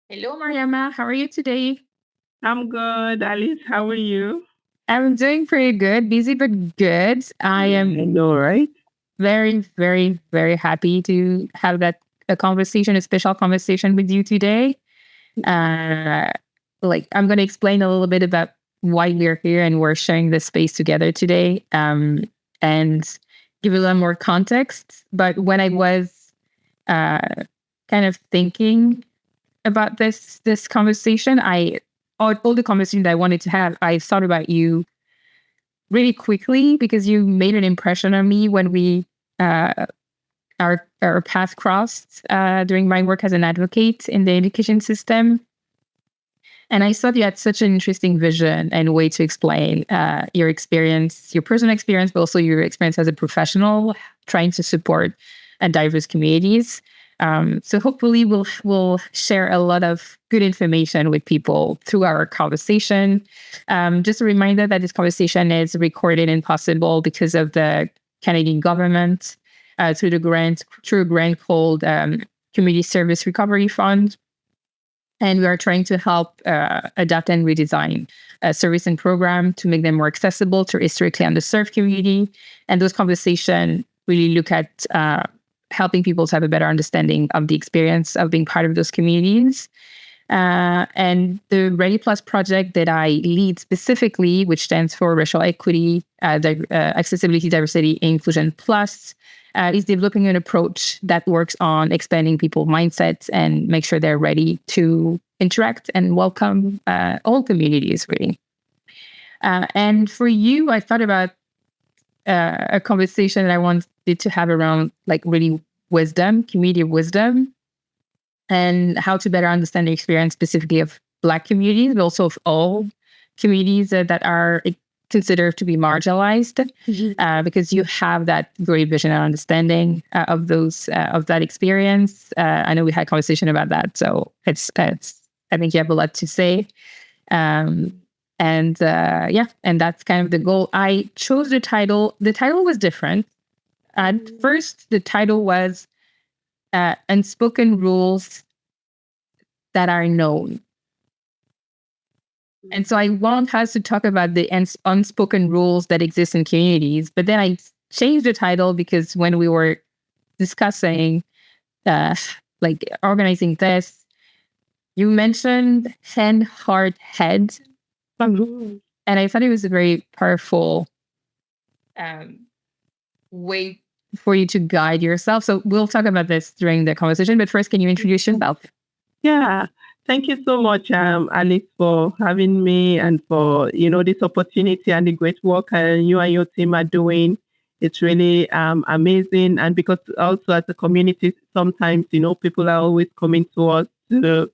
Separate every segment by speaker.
Speaker 1: Hello, Mariama. How are you today?
Speaker 2: I'm good, Alice. How are you?
Speaker 1: I'm doing pretty good. Busy, but good. I
Speaker 2: I
Speaker 1: am
Speaker 2: know, right?
Speaker 1: very, very, very happy to have a conversation, a special conversation with you today. Uh, I'm going to explain a little bit about why we're here and we're sharing this space together today, and give a little more context. But when I was uh, kind of thinking about this conversation, all the conversation that I wanted to have, I thought about you really quickly because you made an impression on me when we uh, our path crossed during my work as an advocate in the education system. And I thought you had such an interesting vision and way to explain your experience, your personal experience, but also your experience as a professional trying to support diverse communities. So hopefully we'll share a lot of good information with people through our conversation. Just a reminder that this conversation is recorded and possible because of the Canadian government through a grant called Community Service Recovery Fund, and we are trying to help adapt and redesign a service and program to make them more accessible to historically underserved community. And those conversations really look at helping people to have a better understanding of the experience of being part of those communities. And the Ready Plus project that I lead specifically, which stands for Racial Equity, Accessibility, Diversity, and Inclusion Plus, is developing an approach that works on expanding people's mindsets and make sure they're ready to interact and welcome all communities, really. And for you, I thought about a conversation that I wanted to have around really wisdom, community wisdom, and how to better understand the experience specifically of Black communities, but also of all communities that are considered to be marginalized, because you have that great vision and understanding of that experience. I know we had a conversation about that, so it's I think you have a lot to say. And that's kind of the goal. I chose the title. The title was different. At first, the title was Unspoken Rules That Are Known. And so I want us to talk about the unspoken rules that exist in communities. But then I changed the title because when we were discussing, organizing this, you mentioned hand, heart, head. And I thought it was a very powerful um, way for you to guide yourself. So we'll talk about this during the conversation. But first, can you introduce yourself?
Speaker 2: Yeah. Thank you so much, Alice, for having me and for, this opportunity and the great work you and your team are doing. It's really amazing. And because also as a community, sometimes, people are always coming to us to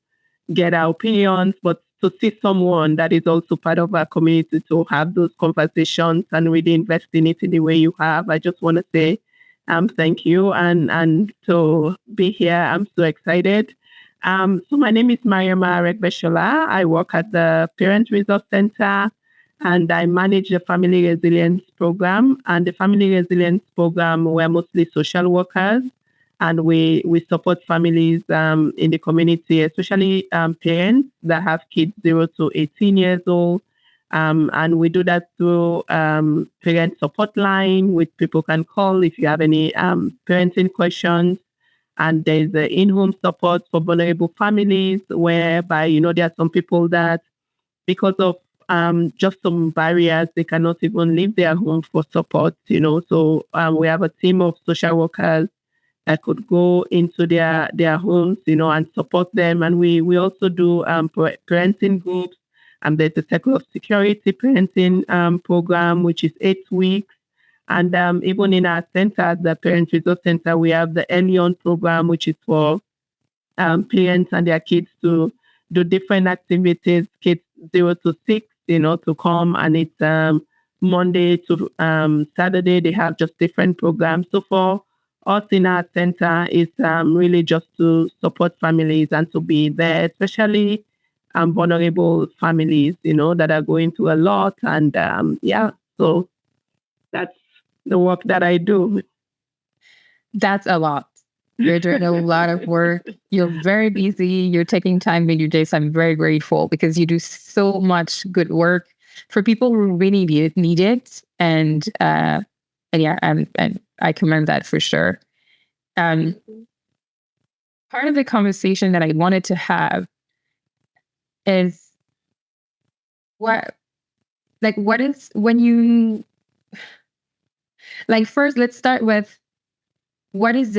Speaker 2: get our opinions, but to see someone that is also part of our community to have those conversations and really invest in it in the way you have, I just want to say thank you and to be here. I'm so excited. So my name is Mariama Aregbesola. I work at the Parent Resource Center and I manage the Family Resilience Program. And the Family Resilience Program, we're mostly social workers and we support families in the community, especially parents that have kids 0 to 18 years old. And we do that through parent support line, which people can call if you have any parenting questions. And there's the in-home support for vulnerable families, whereby, there are some people that, because of just some barriers, they cannot even leave their home for support, So we have a team of social workers that could go into their homes, and support them. And we also do parenting groups. And there's a Circle of Security parenting program, which is 8 weeks. And even in our center, the Parent Resource Center, we have the Early On program, which is for parents and their kids to do different activities, kids 0 to 6, to come. And it's Monday to Saturday, they have just different programs. So for us in our center, it's really just to support families and to be there, especially vulnerable families, that are going through a lot. And so that's the work that I do.
Speaker 1: That's a lot. You're doing a lot of work. You're very busy. You're taking time in your days. I'm very grateful because you do so much good work for people who really need it. And yeah, and I commend that for sure. Um, Part of the conversation that I wanted to have is what, what is when you, first, let's start with what is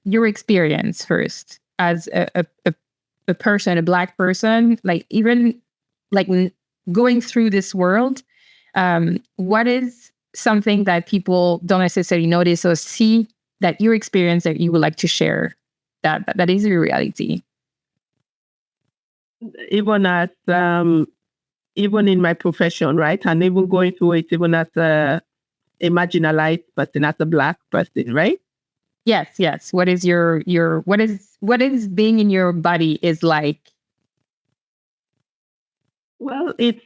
Speaker 1: your experience first as a person, a Black person, even like going through this world. What is something that people don't necessarily notice or see that you experience that you would like to share that is your reality?
Speaker 2: Even as even in my profession, right? And even going through it, even as a marginalized person, as a Black person, right?
Speaker 1: Yes. What is what is being in your body is like?
Speaker 2: Well, it's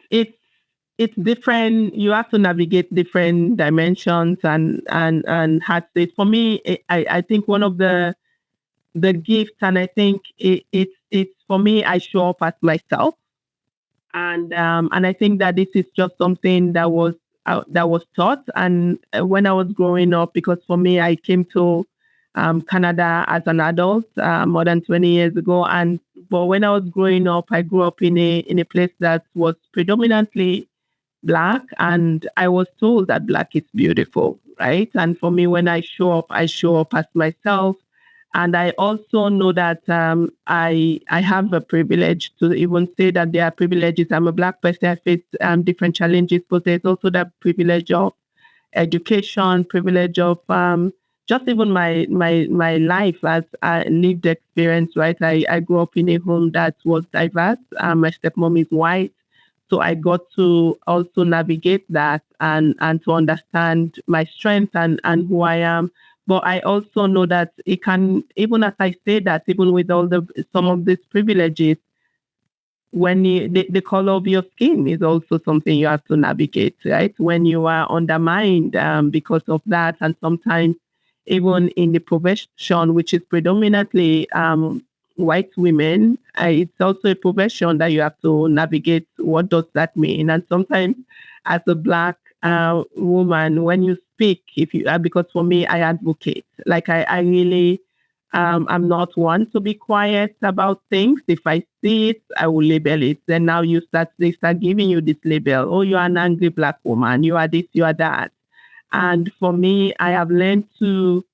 Speaker 2: different. You have to navigate different dimensions and had it. For me, I think one of the gifts, and I think it's for me. I show up as myself, and I think that this is just something that was taught. And when I was growing up, because for me, I came to Canada as an adult more than 20 years ago, and but when I was growing up, I grew up in a place that was predominantly Black, and I was told that Black is beautiful, right? And for me, when I show up as myself. And I also know that I have a privilege to even say that there are privileges. I'm a Black person. I face different challenges, but there's also that privilege of education, privilege of just even my life as a lived experience, right? I grew up in a home that was diverse. My stepmom is white. So I got to also navigate that and to understand my strengths and who I am. But I also know that it can, even as I say that, even with all the some of these privileges, when the color of your skin is also something you have to navigate, right? When you are undermined because of that, and sometimes even in the profession, which is predominantly white women, it's also a profession that you have to navigate. What does that mean? And sometimes, as a Black woman, when you speak, if you because for me, I advocate. Like I really I'm not one to be quiet about things. If I see it, I will label it. Then now they start giving you this label. Oh, you are an angry Black woman. You are this, you are that. And for me, I have learned to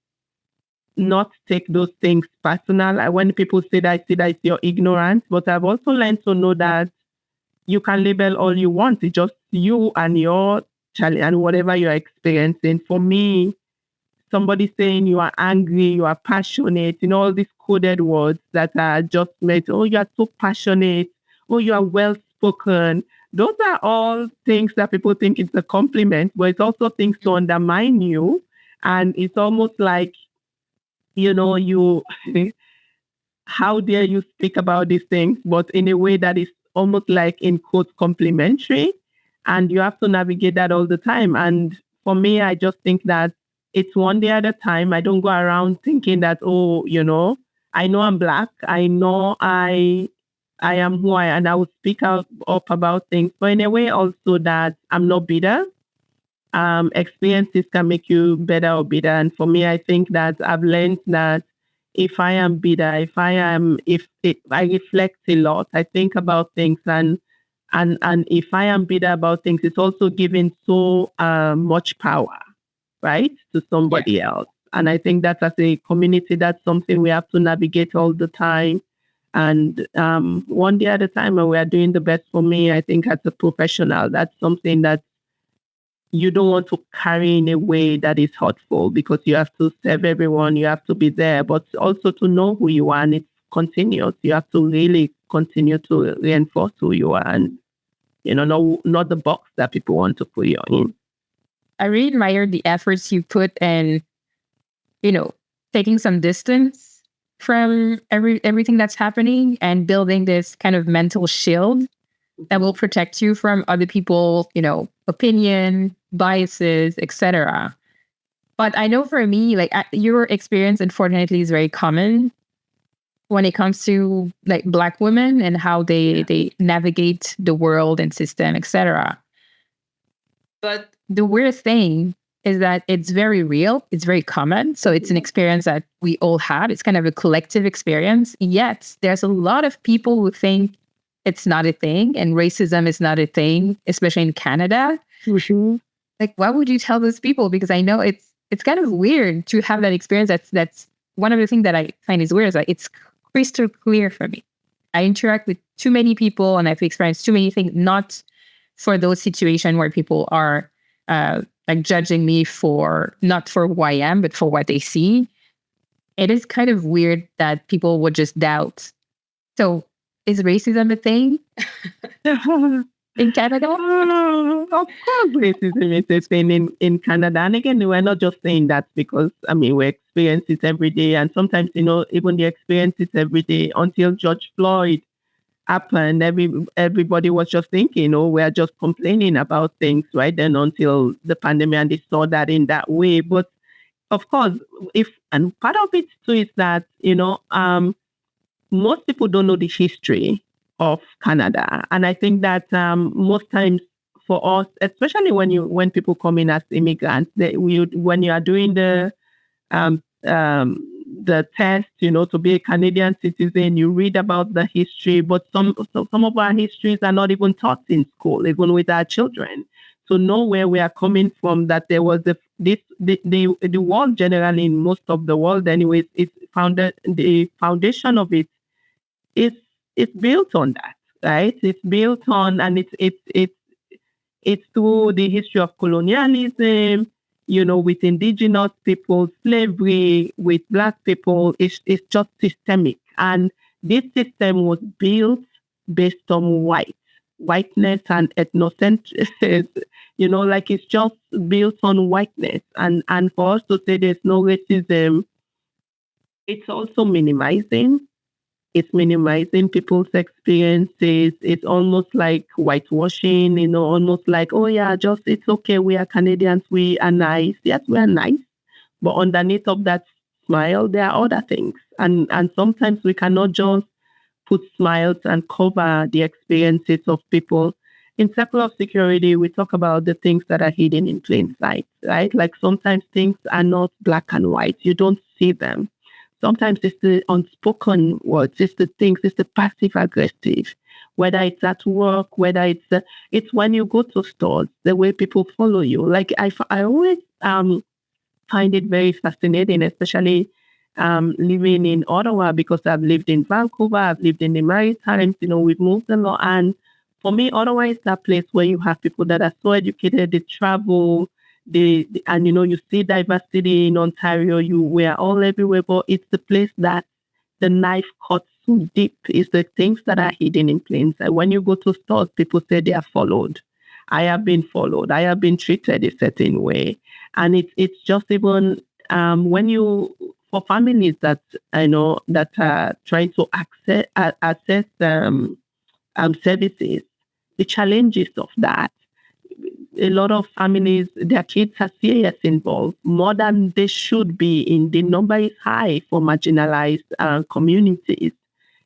Speaker 2: not take those things personal. When people say that, I see that it's your ignorance, but I've also learned to know that you can label all you want. It's just you and your challenge and whatever you're experiencing. For me, somebody saying you are angry, you are passionate, all these coded words that are just made, oh, you are so passionate, oh, you are well spoken. Those are all things that people think it's a compliment, but it's also things to undermine you. And it's almost like, you how dare you speak about these things, but in a way that is almost like in quotes complimentary. And you have to navigate that all the time. And for me, I just think that it's one day at a time. I don't go around thinking that, oh, I know I'm Black. I know I am who I am, and I will speak out up about things. But in a way also that I'm not bitter. Experiences can make you better or bitter. And for me, I think that I've learned that if I am bitter, if I reflect a lot, I think about things, and if I am bitter about things, it's also giving so much power, right, to somebody else. And I think that as a community, that's something we have to navigate all the time. And one day at a time, and we are doing the best. For me, I think as a professional, that's something that you don't want to carry in a way that is hurtful, because you have to serve everyone, you have to be there, but also to know who you are, and it's continuous. You have to really continue to reinforce who you are, and not the box that people want to put you in.
Speaker 1: I really admire the efforts you put in, taking some distance from everything that's happening and building this kind of mental shield that will protect you from other people, opinion, biases, etc. But I know for me, like your experience, unfortunately, is very common when it comes to like Black women and how they navigate the world and system, etc. But the weird thing is that it's very real, it's very common. So it's an experience that we all have. It's kind of a collective experience. Yet there's a lot of people who think it's not a thing and racism is not a thing, especially in Canada. Like, what would you tell those people? Because I know it's kind of weird to have that experience. That's one of the things that I find is weird is that it's crystal clear for me. I interact with too many people and I've experienced too many things, not for those situations where people are like judging me for not for who I am, but for what they see. It is kind of weird that people would just doubt. So is racism a thing in Canada?
Speaker 2: Of course, racism is a thing in Canada. And again, we're not just saying that because, I mean, we experience it every day. And sometimes, even the experience it every day until George Floyd happened, everybody was just thinking, we're just complaining about things, right? Then until the pandemic and they saw that in that way. But of course, and part of it too is that, most people don't know the history of Canada. And I think that most times for us, especially when people come in as immigrants, when you are doing the test, to be a Canadian citizen, you read about the history, but some of our histories are not even taught in school, even with our children. So know where we are coming from, that there was the world generally, in most of the world anyways, the foundation of it it's built on that, right? It's built on, and it's through the history of colonialism, with indigenous people, slavery, with Black people. It's just systemic, and this system was built based on whiteness and ethnocentrism. Like it's just built on whiteness, and for us to say there's no racism, it's also minimizing. It's minimizing people's experiences. It's almost like whitewashing, almost like, oh yeah, just it's okay. We are Canadians. We are nice. Yes, we are nice. But underneath of that smile, there are other things. And sometimes we cannot just put smiles and cover the experiences of people. In circle of security, we talk about the things that are hidden in plain sight, right? Like sometimes things are not black and white. You don't see them. Sometimes it's the unspoken words, it's the things, it's the passive aggressive, whether it's at work, whether it's when you go to stores, the way people follow you. Like I always find it very fascinating, especially living in Ottawa, because I've lived in Vancouver, I've lived in the Maritimes, we've moved a lot. And for me, Ottawa is that place where you have people that are so educated, they travel, and you see diversity in Ontario. We are all everywhere, but it's the place that the knife cuts so deep. It's the things that are hidden in plain sight. When you go to stores, people say they are followed. I have been followed. I have been treated a certain way, and it's just even when you for families that I know that are trying to access services, the challenges of that. A lot of families, their kids are serious involved, more than they should be. The number is high for marginalized communities,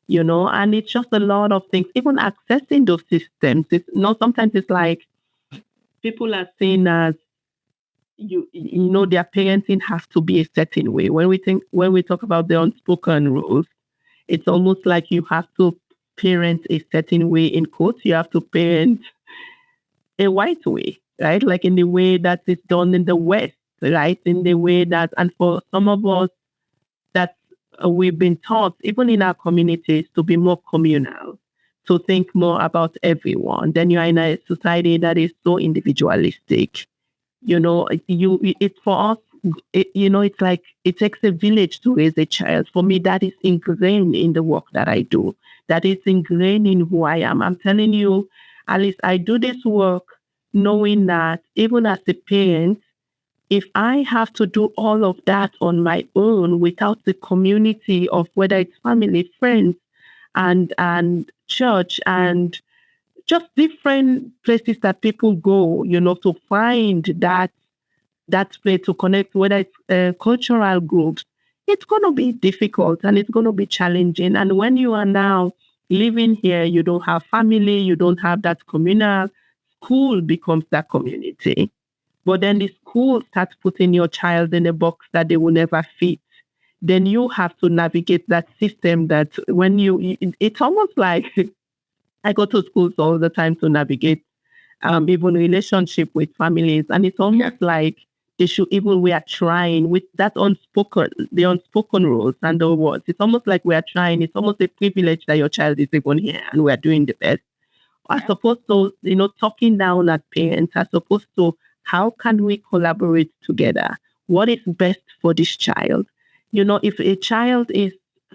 Speaker 2: and it's just a lot of things. Even accessing those systems, sometimes it's like people are seen as, their parenting has to be a certain way. When we talk about the unspoken rules, it's almost like you have to parent a certain way, in quotes. You have to parent a white way, right? Like in the way that it's done in the West, right? In the way that, and for some of us, that we've been taught, even in our communities, to be more communal, to think more about everyone. Then you are in a society that is so individualistic. It's for us, it's like it takes a village to raise a child. For me, that is ingrained in the work that I do. That is ingrained in who I am. I'm telling you, Alice, I do this work knowing that even as a parent, if I have to do all of that on my own without the community of whether it's family, friends, and church, and just different places that people go, to find that that place to connect, whether it's cultural groups, it's going to be difficult and it's going to be challenging. And when you are now living here, you don't have family, you don't have that communal, school becomes that community. But then the school starts putting your child in a box that they will never fit. Then you have to navigate that system that when it's almost like I go to schools all the time to navigate even relationship with families. And it's almost like they should, even we are trying with that the unspoken rules and the words. It's almost like we are trying. It's almost a privilege that your child is even here and we are doing the best. As opposed to, talking down at parents, as opposed to how can we collaborate together? What is best for this child? If a child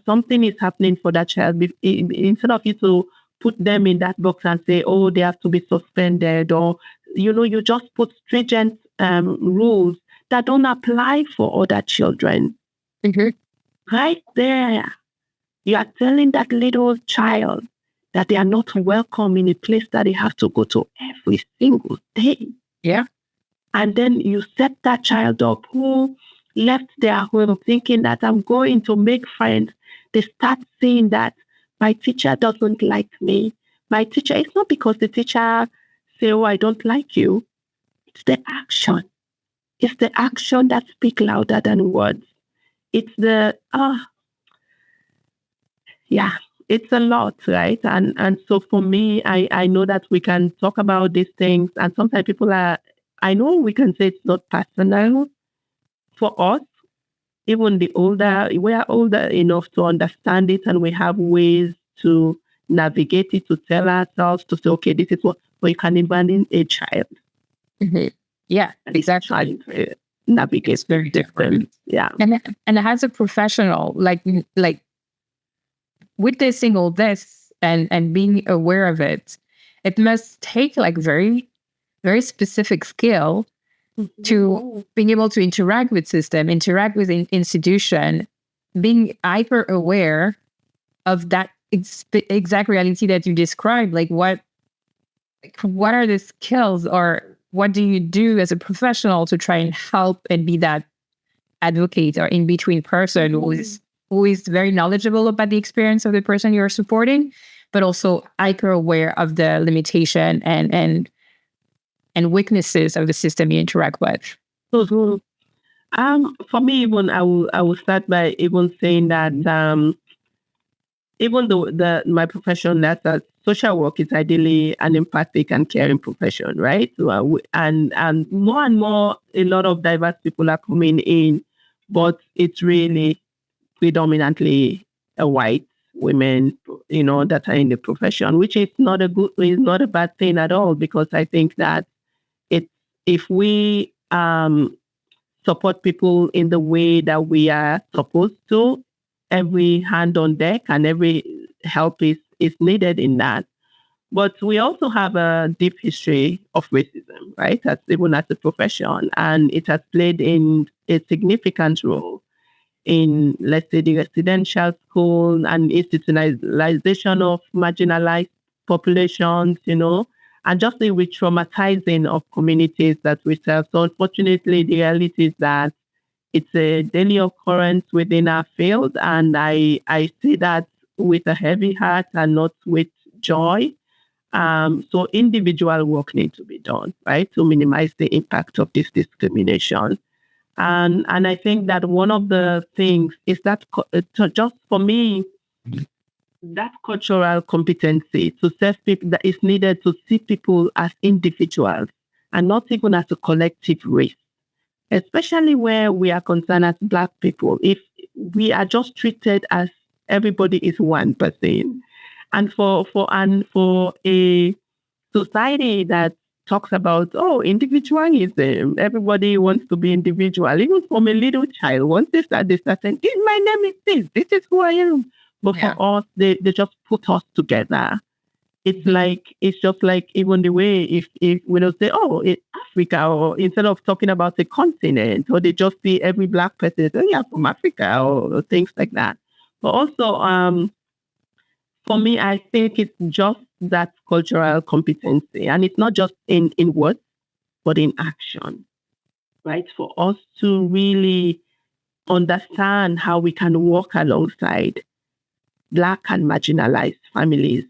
Speaker 2: something is happening for that child, instead of you to put them in that box and say, oh, they have to be suspended, or, you just put stringent rules that don't apply for other children.
Speaker 1: Mm-hmm.
Speaker 2: Right there, you are telling that little child that they are not welcome in a place that they have to go to every single day.
Speaker 1: Yeah.
Speaker 2: And then you set that child up who left their home thinking that I'm going to make friends. They start saying that my teacher doesn't like me. My teacher, it's not because the teacher say, oh, I don't like you. It's the action. It's the action that speaks louder than words. It's it's a lot, right? And so for me, I know that we can talk about these things, and sometimes I know we can say it's not personal for us. Even we are older enough to understand it, and we have ways to navigate it, to tell ourselves, to say, okay, this is what, but you can imagine a child.
Speaker 1: Mm-hmm. Yeah,
Speaker 2: And
Speaker 1: exactly.
Speaker 2: Navigate.
Speaker 1: It's very different.
Speaker 2: Yeah.
Speaker 1: And as a professional, like witnessing all this and being aware of it, it must take like very, very specific skill to being able to interact with system, interact with institution, being hyper aware of that exact reality that you described. Like what are the skills, or what do you do as a professional to try and help and be that advocate or in between person who is very knowledgeable about the experience of the person you're supporting, but also hyper aware of the limitation and weaknesses of the system you interact with.
Speaker 2: For me, even I will start by even saying that even though my profession as social work is ideally an empathic and caring profession, right? So, and and more, a lot of diverse people are coming in, but it's really predominantly a white women, that are in the profession, which is not a bad thing at all, because I think that if we support people in the way that we are supposed to, every hand on deck and every help is needed in that. But we also have a deep history of racism, right? Even as a profession, and it has played in a significant role in, let's say, the residential school and institutionalization of marginalized populations, and just the re-traumatizing of communities that we serve. So unfortunately, the reality is that it's a daily occurrence within our field, and I see that with a heavy heart and not with joy. So individual work needs to be done, right, to minimize the impact of this discrimination. And I think that one of the things is that just for me, that cultural competency to serve people, that is needed to see people as individuals and not even as a collective race, especially where we are concerned as Black people. If we are just treated as everybody is one person, and for a society that talks about, oh, individualism, everybody wants to be individual, even from a little child, once they start saying, my name is this is who I am. But for us, they just put us together. It's just like even the way if we don't say, oh, it's Africa, or instead of talking about a continent, or they just see every Black person, say, yeah, from Africa, or things like that. But also, for me, I think it's just that cultural competency, and it's not just in words, but in action. right? For us to really understand how we can work alongside Black and marginalized families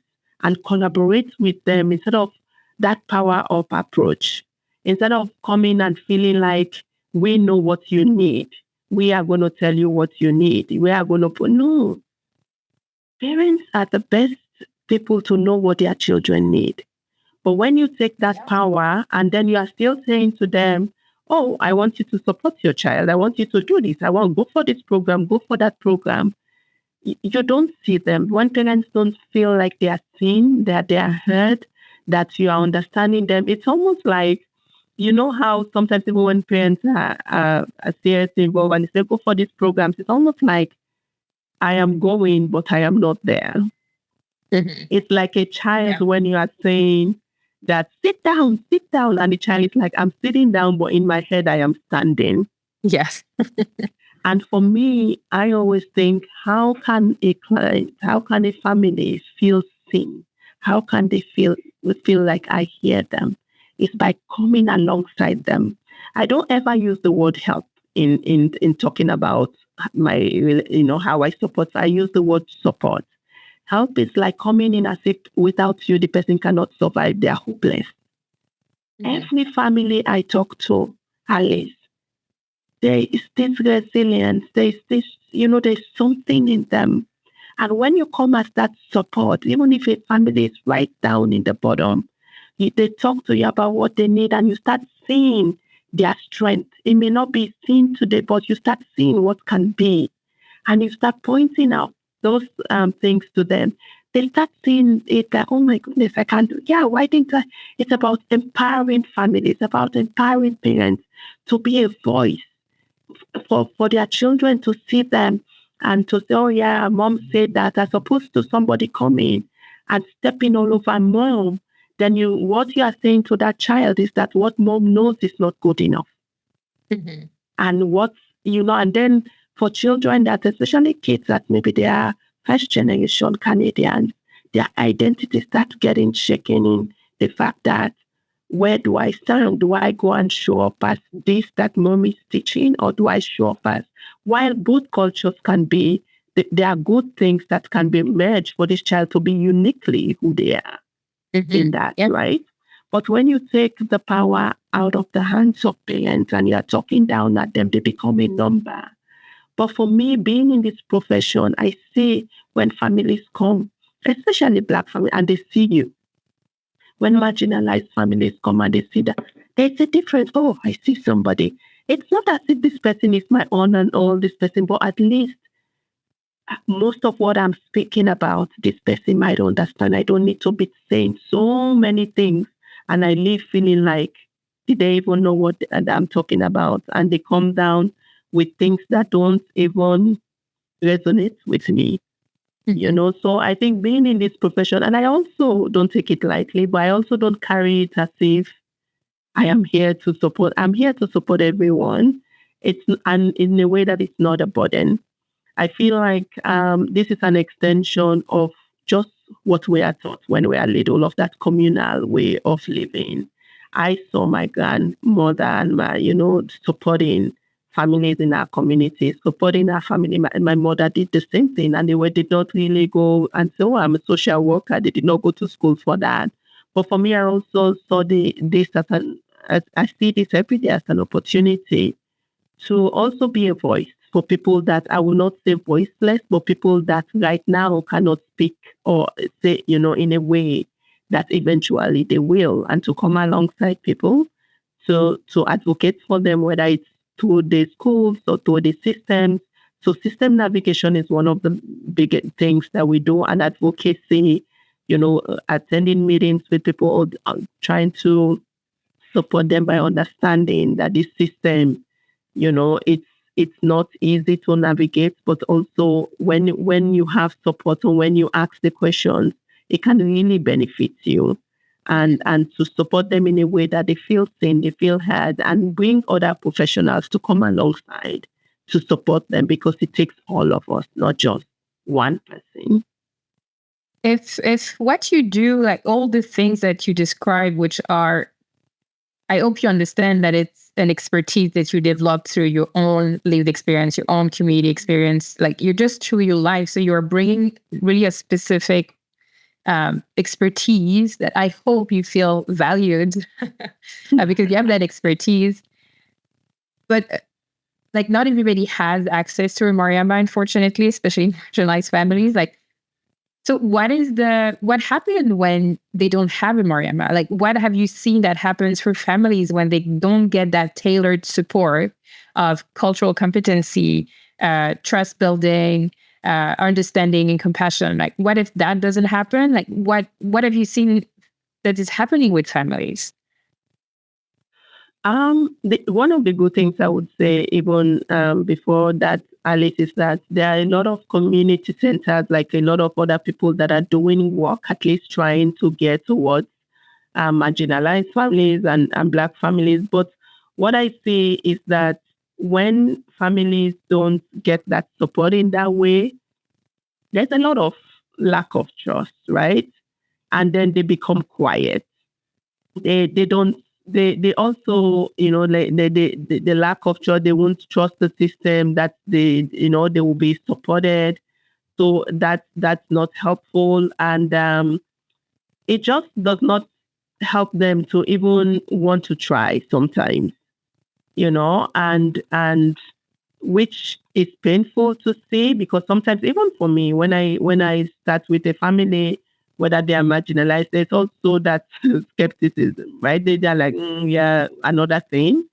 Speaker 2: and collaborate with them instead of that power up approach. Instead of coming and feeling like we know what you need, we are going to tell you what you need. We are going to put, no, parents are the best people to know what their children need. But when you take that power and then you are still saying to them, oh, I want you to support your child. I want you to do this. I want go for this program, go for that program. You don't see them. When parents don't feel like they are seen, that they are heard, that you are understanding them, it's almost like, you know how sometimes even when parents are seriously involved and they say, go for these programs, it's almost like I am going, but I am not there.
Speaker 1: Mhm.
Speaker 2: It's like a child when you are saying that sit down, and the child is like, I'm sitting down, but in my head I am standing.
Speaker 1: Yes.
Speaker 2: And for me, I always think, how can a client, how can a family feel seen? How can they feel like I hear them? It's by coming alongside them. I don't ever use the word help in talking about my, how I support. I use the word support. Help is like coming in as if without you, the person cannot survive. They are hopeless. Every family I talk to, Alice, there is this resilience. There's this, there's something in them. And when you come as that support, even if a family is right down in the bottom, they talk to you about what they need and you start seeing their strength. It may not be seen today, but you start seeing what can be. And you start pointing out those things to them. They start seeing it like, oh my goodness, I can't do it. Yeah, why didn't I? It's about empowering families, about empowering parents to be a voice for their children to see them and to say, oh yeah, mom said that, as opposed to somebody coming and stepping all over mom, then what you are saying to that child is that what mom knows is not good enough.
Speaker 1: Mhm.
Speaker 2: And and then for children that, especially kids that maybe they are first generation Canadians, their identity start getting shaken in the fact that, where do I stand? Do I go and show up as this that mom is teaching, or do I show up as, while both cultures can be, there are good things that can be merged for this child to be uniquely who they are in that,
Speaker 1: Yep.
Speaker 2: right? But when you take the power out of the hands of parents and you're talking down at them, they become a number. But for me, being in this profession, I see when families come, especially Black families, and they see you. When marginalized families come and they see that, there's a difference. Oh, I see somebody. It's not as if this person is my own and all this person, but at least most of what I'm speaking about, this person might understand. I don't need to be saying so many things. And I leave feeling like, did they even know what I'm talking about? And they come down with things that don't even resonate with me. So I think being in this profession, and I also don't take it lightly, but I also don't carry it as if I am here to support. I'm here to support everyone. And in a way that it's not a burden. I feel like this is an extension of just what we are taught when we are little, of that communal way of living. I saw my grandmother and my, supporting families in our community, supporting our family. My mother did the same thing, and did not really go and say, oh, I'm a social worker. They did not go to school for that. But for me, I also saw this as I see this every day as an opportunity to also be a voice for people that, I will not say voiceless, but people that right now cannot speak or say, in a way that eventually they will, and to come alongside people to advocate for them, whether it's through the schools or through the systems. So system navigation is one of the big things that we do, and advocacy, attending meetings with people, trying to support them by understanding that this system, it's not easy to navigate, but also when you have support or when you ask the questions, it can really benefit you. And to support them in a way that they feel seen, they feel heard, and bring other professionals to come alongside to support them, because it takes all of us, not just one person.
Speaker 1: If what you do, like all the things that you describe, which are I hope you understand that it's an expertise that you developed through your own lived experience, your own community experience. Like you're just through your life. So you're bringing really a specific expertise that I hope you feel valued because you have that expertise. But like not everybody has access to a Mariama, unfortunately, especially marginalized families. Like, so what happened when they don't have a Mariama? Like, what have you seen that happens for families when they don't get that tailored support of cultural competency, trust building, understanding and compassion? Like, what if that doesn't happen? Like, what have you seen that is happening with families?
Speaker 2: One of the good things I would say, even before that, Alice, is that there are a lot of community centers, like a lot of other people that are doing work, at least trying to get towards marginalized families and Black families. But what I see is that when families don't get that support in that way, there's a lot of lack of trust, right? And then they become quiet. They don't they also, like the lack of trust, they won't trust the system that they will be supported. So that's not helpful. And it just does not help them to even want to try sometimes, and which is painful to see, because sometimes even for me, when I start with a family, whether they are marginalized, there's also that skepticism, right? They're like, yeah, another thing.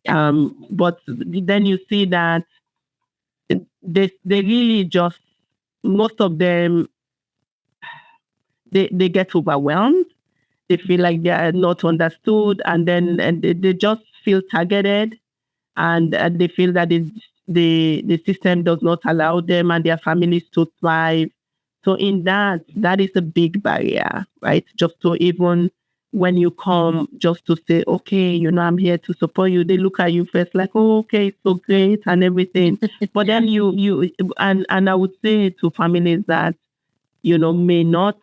Speaker 2: But then you see that they really just, most of them, they get overwhelmed. They feel like they are not understood, and then they just feel targeted, and they feel that the system does not allow them and their families to thrive. So in that is a big barrier, right? Just to even when you come, just to say, okay, I'm here to support you. They look at you first like, oh, okay, it's so great and everything. But then and I would say to families that, may not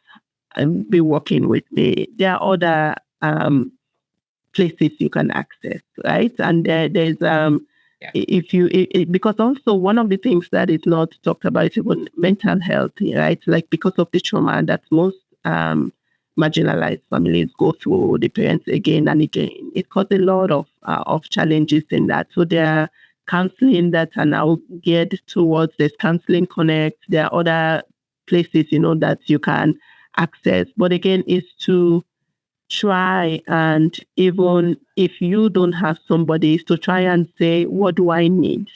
Speaker 2: be working with me, there are other places you can access, right? And there's if you because also one of the things that is not talked about is even mental health, right? Like because of the trauma that most marginalized families go through, the parents again and again, it causes a lot of challenges in that. So there are counseling that are now geared towards this counseling connect. There are other places that you can access, but again, it's to try, and even if you don't have somebody, is to try and say, what do I need?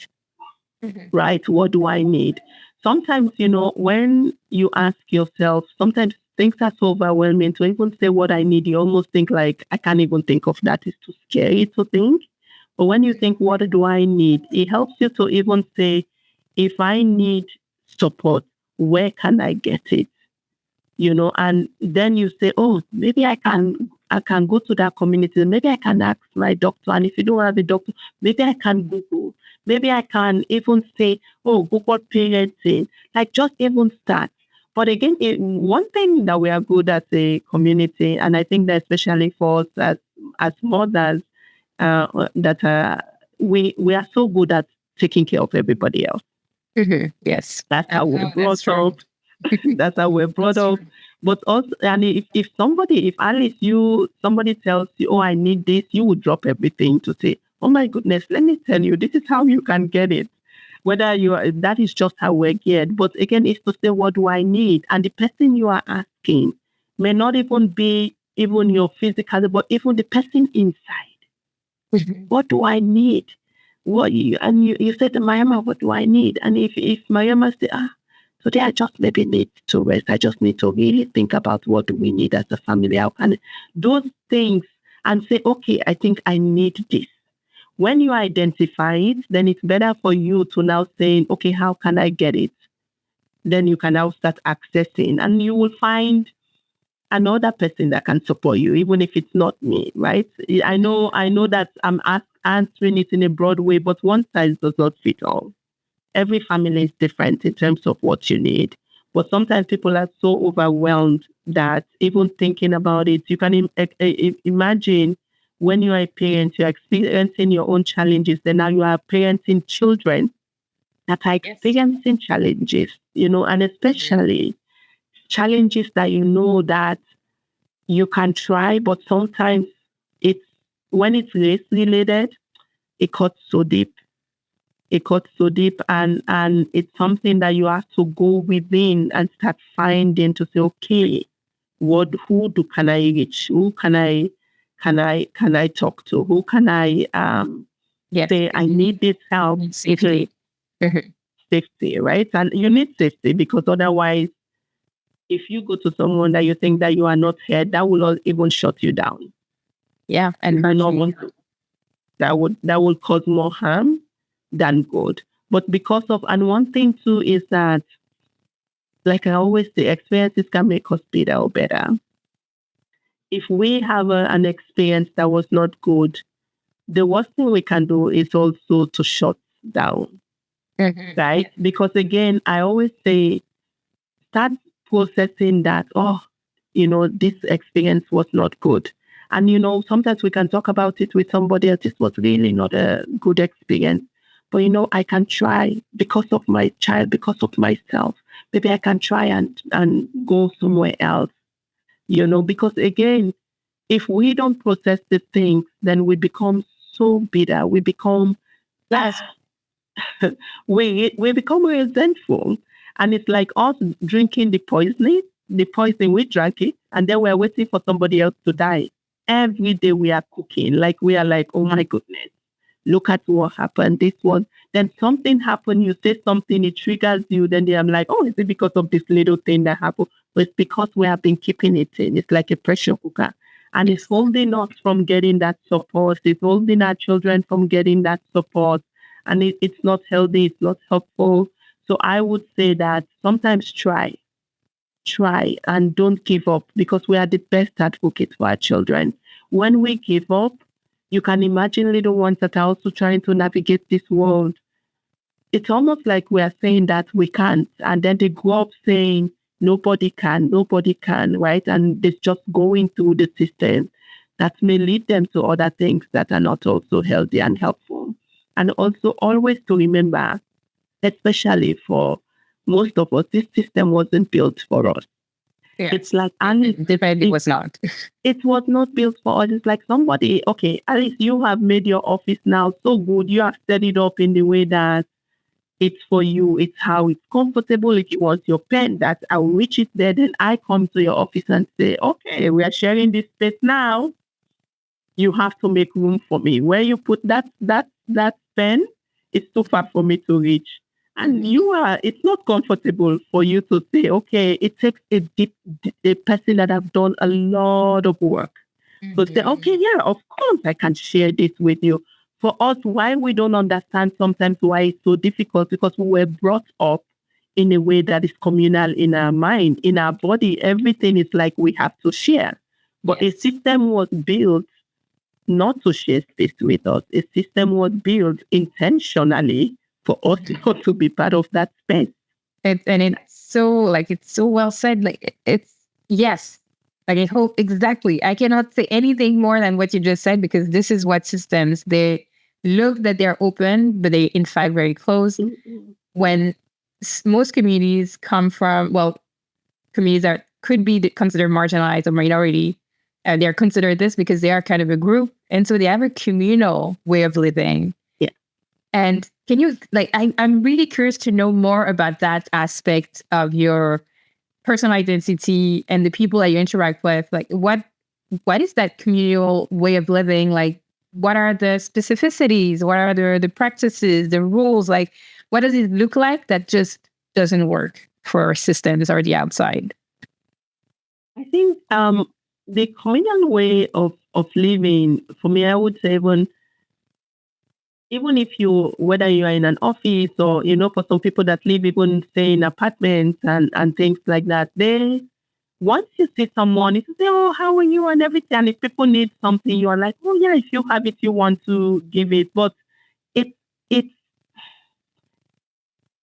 Speaker 2: Right? What do I need? Sometimes, when you ask yourself, sometimes things are so overwhelming to even say what I need, you almost think like, I can't even think of that. It's too scary to think. But when you think, what do I need? It helps you to even say, if I need support, where can I get it? And then you say, oh, maybe I can go to that community. Maybe I can ask my doctor. And if you don't have a doctor, maybe I can Google. Maybe I can even say, oh, Google parenting. Like just even start. But again, one thing that we are good as a community, and I think that especially for us as mothers, that we are so good at taking care of everybody else.
Speaker 1: Yes.
Speaker 2: That's how we're brought up. That's how we're brought up. But also, and if Alice, somebody tells you, oh, I need this, you would drop everything to say, oh my goodness, let me tell you, this is how you can get it. That is just how we're geared. But again, it's to say, what do I need? And the person you are asking may not even be even your physical, but even the person inside. What do I need? You said to Mariama, what do I need? And if Mariama says, today I just maybe need to rest. I just need to really think about what do we need as a family. How can those things and say, okay, I think I need this. When you identify it, then it's better for you to now say, okay, how can I get it? Then you can now start accessing, and you will find another person that can support you, even if it's not me, right? I know that I'm answering it in a broad way, but one size does not fit all. Every family is different in terms of what you need. But sometimes people are so overwhelmed that even thinking about it, you can imagine when you are a parent, you're experiencing your own challenges. Then now you are parenting children that are experiencing challenges, and especially challenges that that you can try, but sometimes it's when it's race related, it cuts so deep. It cuts so deep, and it's something that you have to go within and start finding to say, okay, can I reach? Who can I talk to? Who can I say I need this help?
Speaker 1: Safety.
Speaker 2: Safety, right? And you need safety because otherwise, if you go to someone that you think that you are not heard, that will not even shut you down.
Speaker 1: Yeah, and
Speaker 2: that would cause more harm than good. But and one thing too is that, like I always say, experiences can make us better. If we have an experience that was not good, the worst thing we can do is also to shut down, right? Because again, I always say, start processing that, this experience was not good. And, sometimes we can talk about it with somebody else. This was really not a good experience. But, I can try because of my child, because of myself. Maybe I can try and go somewhere else, because again, if we don't process the things, then we become so bitter. We become we become resentful. And it's like us drinking the poison, we drank it, and then we're waiting for somebody else to die. Every day we are cooking, like we are like, oh my goodness, look at what happened. This one, then something happened, you say something, it triggers you, then I'm like, oh, is it because of this little thing that happened? But it's because we have been keeping it in. It's like a pressure cooker. And it's holding us from getting that support. It's holding our children from getting that support. And it's not healthy, it's not helpful. So I would say that sometimes try and don't give up, because we are the best advocates for our children. When we give up, you can imagine little ones that are also trying to navigate this world. It's almost like we are saying that we can't, and then they grow up saying nobody can, right? And it's just going through the system that may lead them to other things that are not also healthy and helpful. And also always to remember, especially for most of us, this system wasn't built for us.
Speaker 1: Yeah.
Speaker 2: It's like,
Speaker 1: it was not.
Speaker 2: It was not built for us. It's like somebody, okay, at least you have made your office now so good. You have set it up in the way that it's for you. It's how it's comfortable. If you want your pen, that I'll reach it there. Then I come to your office and say, okay, we are sharing this space now. You have to make room for me. Where you put that pen, it's too far for me to reach. And it's not comfortable for you to say, okay, it takes a person that have done a lot of work. So say, okay, yeah, of course I can share this with you. For us, why we don't understand sometimes why it's so difficult, because we were brought up in a way that is communal in our mind, in our body. Everything is like we have to share. But a system was built not to share space with us. A system was built intentionally for us not to be part of that space.
Speaker 1: It's so well said. Like it's yes. Like I hope exactly. I cannot say anything more than what you just said, because this is what systems, they look that they're open, but they in fact very closed. When most communities come from, communities that could be considered marginalized or minority, and they're considered this because they are kind of a group, and so they have a communal way of living.
Speaker 2: Yeah.
Speaker 1: And can you I'm really curious to know more about that aspect of your personal identity and the people that you interact with. Like what is that communal way of living? Like what are the specificities? What are the practices, the rules? Like what does it look like that just doesn't work for systems or the outside?
Speaker 2: I think the communal way of living, for me, I would say even if whether you are in an office or, for some people that live even say in apartments and things like that, once you see someone, you say, oh, how are you and everything. And if people need something, you are like, oh yeah, if you have it, you want to give it. But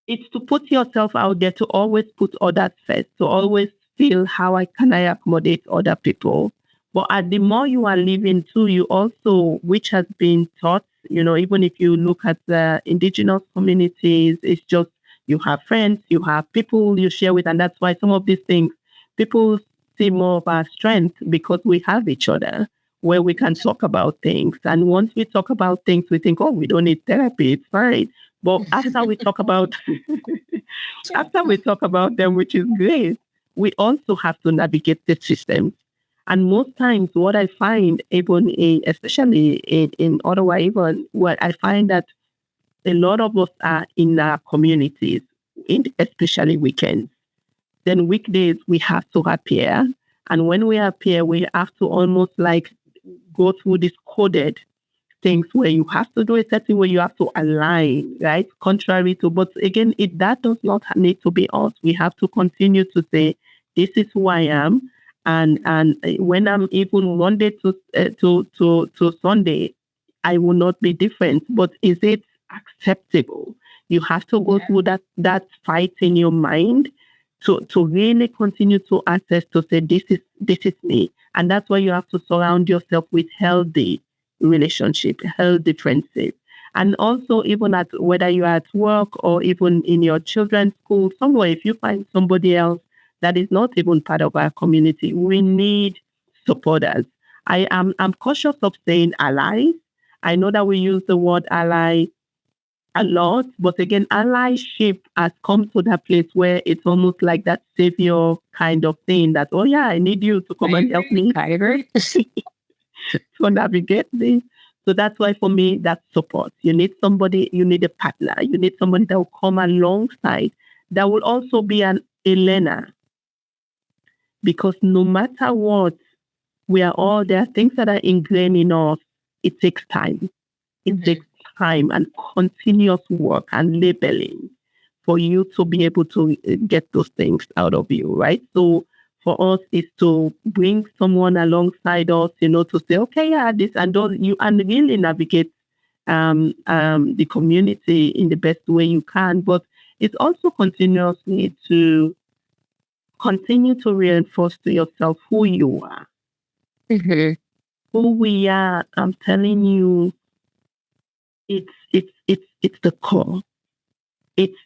Speaker 2: it's to put yourself out there, to always put others first, to always feel how can I accommodate other people. But the more you are living too, you also, which has been taught, even if you look at the indigenous communities, it's just you have friends, you have people you share with, and that's why some of these things people see more of our strength because we have each other where we can talk about things. And once we talk about things, we think, oh, we don't need therapy, it's fine. But after we talk about them, which is great, we also have to navigate the system. And most times, what I find, even especially in Ottawa, even what I find that a lot of us are in our communities, especially weekends. Then weekdays we have to appear, and when we appear, we have to almost like go through this coded things where you have to do a certain way, you have to align, right? Contrary to, but again, that does not need to be us. We have to continue to say, this is who I am. And when I'm even Monday to Sunday, I will not be different. But is it acceptable? You have to go through that fight in your mind to really continue to assess, to say, this is me. And that's why you have to surround yourself with healthy relationship, healthy friendship. And also, even at whether you're at work or even in your children's school, somewhere, if you find somebody else that is not even part of our community, we need supporters. I'm cautious of saying allies. I know that we use the word ally a lot, but again, allyship has come to that place where it's almost like that savior kind of thing that, oh yeah, I need you to come and help me.
Speaker 1: I agree.
Speaker 2: To navigate this. So that's why for me, that's support. You need somebody, you need a partner, you need somebody that will come alongside, that will also be a learner. Because no matter what, there are things that are ingrained in us. It takes time. It takes time and continuous work and labeling for you to be able to get those things out of you, right? So for us is to bring someone alongside us, to say, okay, yeah, this and those, and really navigate the community in the best way you can. But it's also continuously to continue to reinforce to yourself who you are. Who we are, I'm telling you, it's the core. It's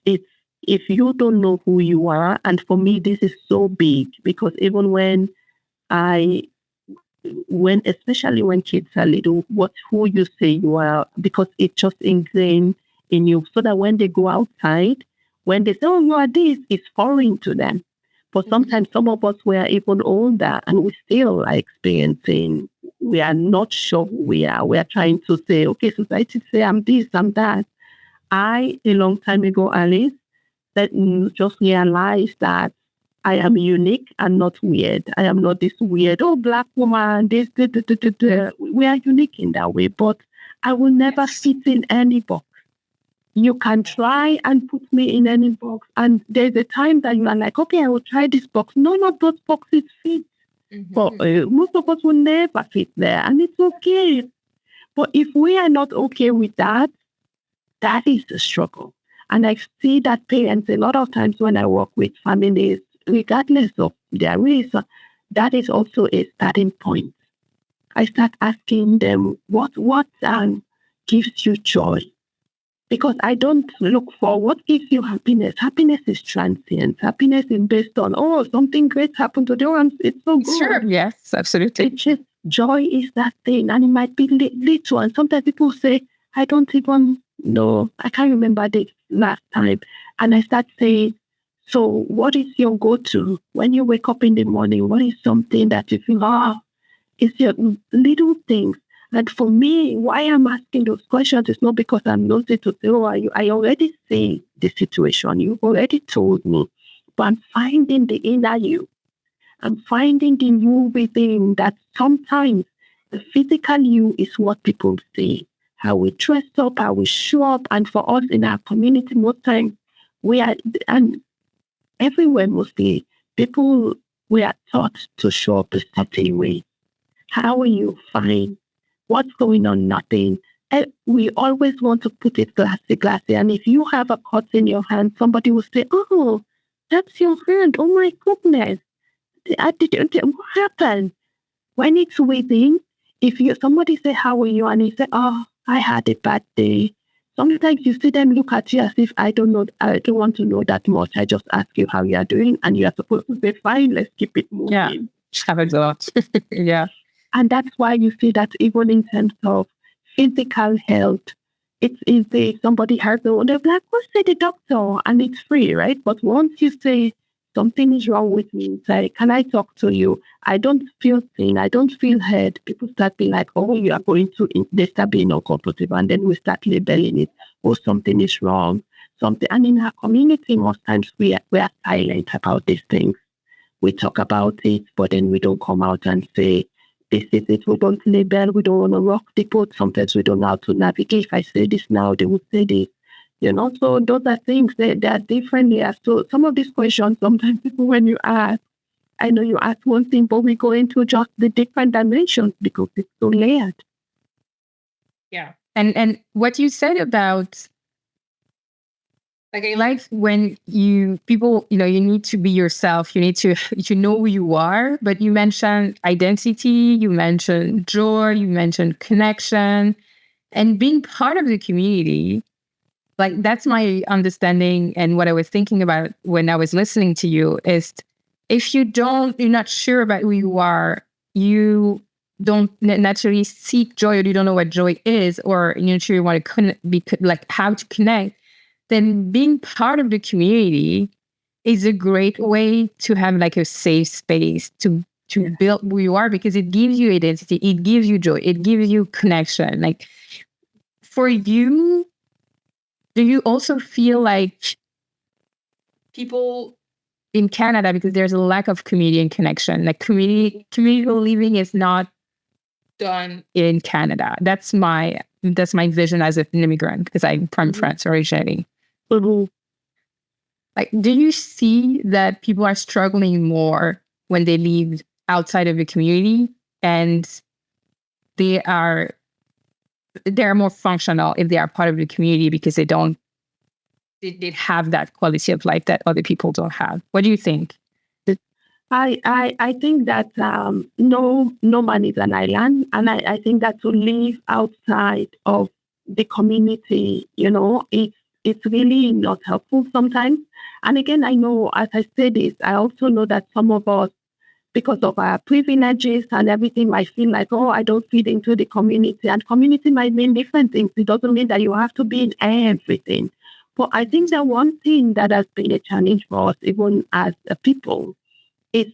Speaker 2: if you don't know who you are, and for me this is so big because even especially when kids are little, who you say you are, because it's just ingrained in you, so that when they go outside, when they say, oh, you are this, it's foreign to them. But sometimes some of us were even older and we still are experiencing, we are not sure who we are. We are trying to say, okay, society say I'm this, I'm that. A long time ago, Alice, that just realized that I am unique and not weird. I am not this weird, Black woman, this. We are unique in that way, but I will never fit in any box. You can try and put me in any box. And there's a time that you are like, okay, I will try this box. None of those boxes fit. But most of us will never fit there. And it's okay. But if we are not okay with that, that is the struggle. And I see that parents, a lot of times when I work with families, regardless of their race, that is also a starting point. I start asking them, what gives you joy? Because I don't look for what gives you happiness. Happiness is transient. Happiness is based on, something great happened today. It's so good.
Speaker 1: Sure, yes, absolutely.
Speaker 2: It's just, joy is that thing. And it might be little. And sometimes people say, I don't even know. I can't remember the last time. And I start saying, so what is your go-to? When you wake up in the morning, what is something that you feel, it's your little things. And for me, why I'm asking those questions is not because I'm nosy to say, I already see the situation. You've already told me. But I'm finding the inner you. I'm finding the you within that sometimes the physical you is what people see. How we dress up, how we show up. And for us in our community, most times, we are, and everywhere mostly, we are taught to show up a certain way. How will you find what's going on? Nothing. And we always want to put it glassy. And if you have a cut in your hand, somebody will say, oh, that's your hand. Oh my goodness. What happened? when it's within, if somebody say, how are you? And you say, oh, I had a bad day. Sometimes you see them look at you as if I don't want to know that much. I just ask you how you are doing, and you are supposed to say, fine, let's keep it moving.
Speaker 1: Yeah, happens a lot. Yeah.
Speaker 2: And that's why you see that even in terms of physical health, it's easy. Somebody has a, they're like, go see the doctor, and it's free, right? But once you say something is wrong with me, say, can I talk to you? I don't feel seen. I don't feel heard. People start being like, oh, you are going to, they start being uncomfortable, and then we start labeling it, oh, something is wrong, something. And in our community, most times we are silent about these things. We talk about it, but then we don't come out and say, this is it. We don't label. We don't want to rock the boat. Sometimes we don't know how to navigate. If I say this now, they will say this. So those are things that are different here. So some of these questions, sometimes people, when you ask, I know you ask one thing, but we go into just the different dimensions because it's so layered.
Speaker 1: Yeah. And what you said about, like, I like when people, you need to be yourself. You need to know who you are. But you mentioned identity, you mentioned joy, you mentioned connection, and being part of the community. Like, that's my understanding. And what I was thinking about when I was listening to you is, if you're not sure about who you are, you don't naturally seek joy, or you don't know what joy is, or you're not sure you want to be like how to connect, then being part of the community is a great way to have like a safe space to build who you are, because it gives you identity, it gives you joy, it gives you connection. Like, for you, do you also feel like people in Canada, because there's a lack of community and connection, like community living is not done in Canada? That's my vision as an immigrant, because I'm from France originally. Like, do you see that people are struggling more when they live outside of the community, and they are more functional if they are part of the community, because they have that quality of life that other people don't have? What do you think?
Speaker 2: I think that no man is an island, and I think that to live outside of the community, it's really not helpful sometimes. And again, I know, as I say this, I also know that some of us, because of our privileges and everything, might feel like, oh, I don't fit into the community. And community might mean different things. It doesn't mean that you have to be in everything. But I think that one thing that has been a challenge for us, even as a people, is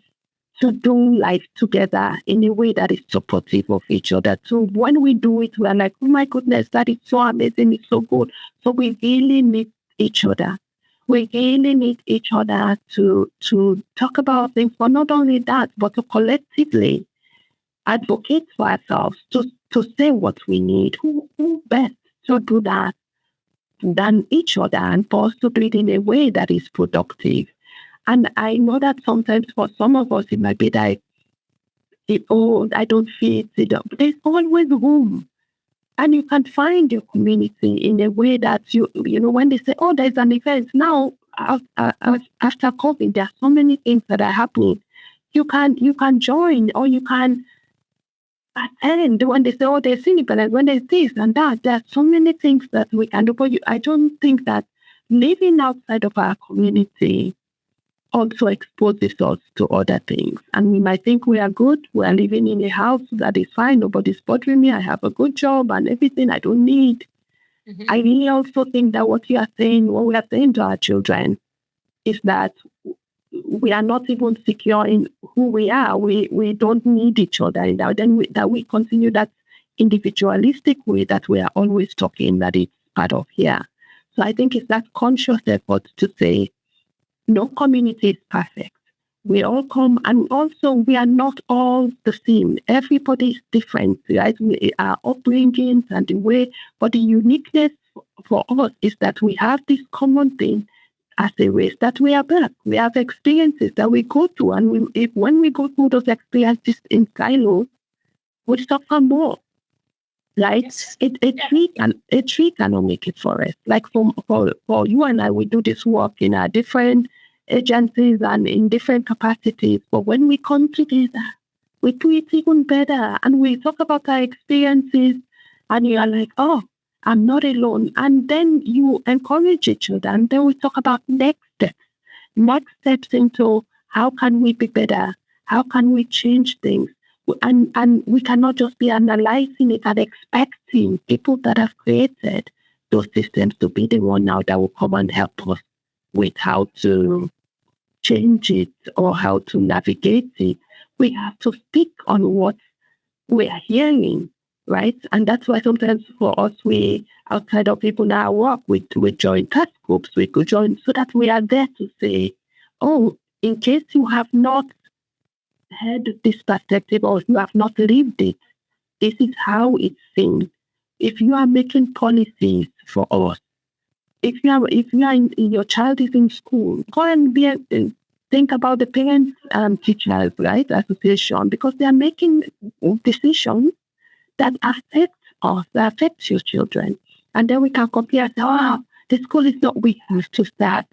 Speaker 2: to do life together in a way that is supportive of each other. So when we do it, we're like, oh my goodness, that is so amazing, it's so good. So we really need each other. We really need each other to talk about things, but not only that, but to collectively advocate for ourselves, to say what we need. Who best to do that than each other, and for us to do it in a way that is productive. And I know that sometimes for some of us, it might be like, I don't fit. But there's always room. And you can find your community in a way that when they say, oh, there's an event. Now, after COVID, there are so many things that are happening. You can join, or you can attend when they say, oh, there's cynical, and when there's this and that. There are so many things that we can do. But I don't think that living outside of our community also exposes us to other things. And we might think we are good. We are living in a house that is fine. Nobody's bothering me. I have a good job and everything I don't need. Mm-hmm. I really also think that what we are saying to our children is that we are not even secure in who we are. We don't need each other. And that we continue that individualistic way that we are always talking that it's part of here. So I think it's that conscious effort to say, no community is perfect. We all come, and also we are not all the same. Everybody is different, right? Our upbringings and the way, but the uniqueness for us is that we have this common thing as a race, that we are Black. We have experiences that we go through, and when we go through those experiences in silos, we suffer more. Right? It really cannot make it for us. Like for you and I, we do this work in our different agencies and in different capacities. But when we come together, we do it even better. And we talk about our experiences, and you are like, oh, I'm not alone. And then you encourage each other. And then we talk about next steps into how can we be better? How can we change things? And we cannot just be analyzing it and expecting people that have created those systems to be the one now that will come and help us with how to change it or how to navigate it. We have to speak on what we are hearing, right? And that's why sometimes for us, we outside of people now work, we join task groups, we could join so that we are there to say, oh, in case you have not heard this perspective or you have not lived it, this is how it's seen. If you are making policies for us, if you are in your child is in school, go and think about the parents and teachers, right, association, because they are making decisions that affect us, that affects your children. And then we can compare, oh, the school is not, we have to start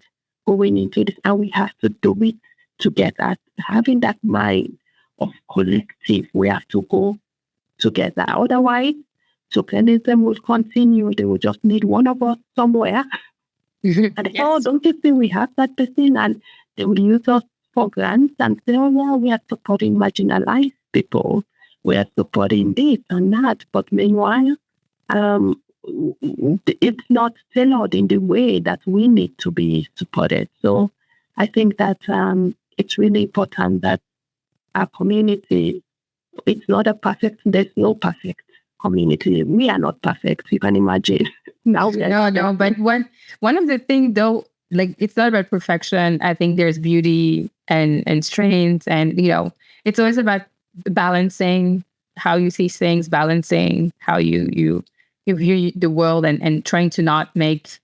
Speaker 2: going into this and we have to do it together. Having that mind of collective, we have to go together. Otherwise, tokenism will continue. They will just need one of us somewhere. And oh, don't you think we have that person? And they will use us for grants and say, oh, yeah, we are supporting marginalized people. We are supporting this and that. But meanwhile, it's not tailored in the way that we need to be supported. So I think that it's really important that our community, it's not a perfect, there's no perfect community. We are not perfect. You can imagine.
Speaker 1: No. But one of the things though, like it's not about perfection. I think there's beauty and strength, and it's always about balancing how you see things, balancing how you view the world, and trying to not make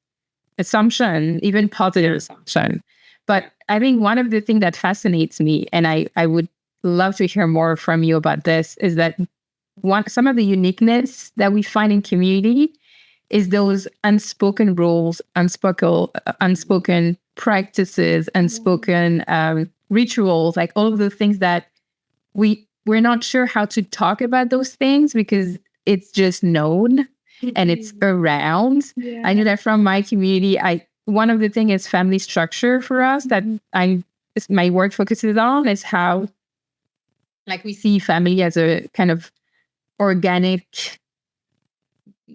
Speaker 1: assumption, even positive assumption. But I think one of the things that fascinates me, and I would love to hear more from you about this, is that some of the uniqueness that we find in community is those unspoken rules, unspoken practices, unspoken rituals, like all of the things that we're not sure how to talk about those things because it's just known and it's around. Yeah. I know that from my community, one of the things is family structure for us that my work focuses on is how, like, we see family as a kind of organic,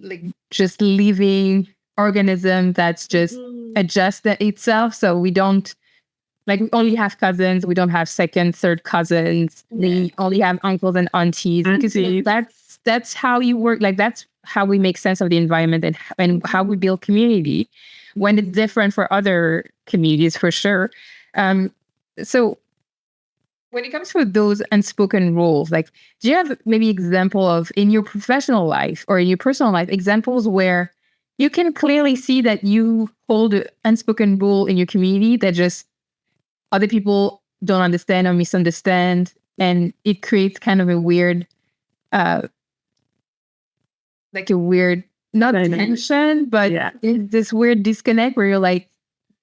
Speaker 1: like just living organism that's just adjusted itself. So we don't, like, we only have cousins. We don't have second, third cousins. Yeah. We only have uncles and aunties. Because that's how you work. Like, that's how we make sense of the environment and how we build community, when it's different for other communities, for sure. So when it comes to those unspoken rules, like, do you have maybe example of, in your professional life or in your personal life, examples where you can clearly see that you hold an unspoken rule in your community that just other people don't understand or misunderstand, and it creates kind of a weird, not tension, but this weird disconnect where you're like,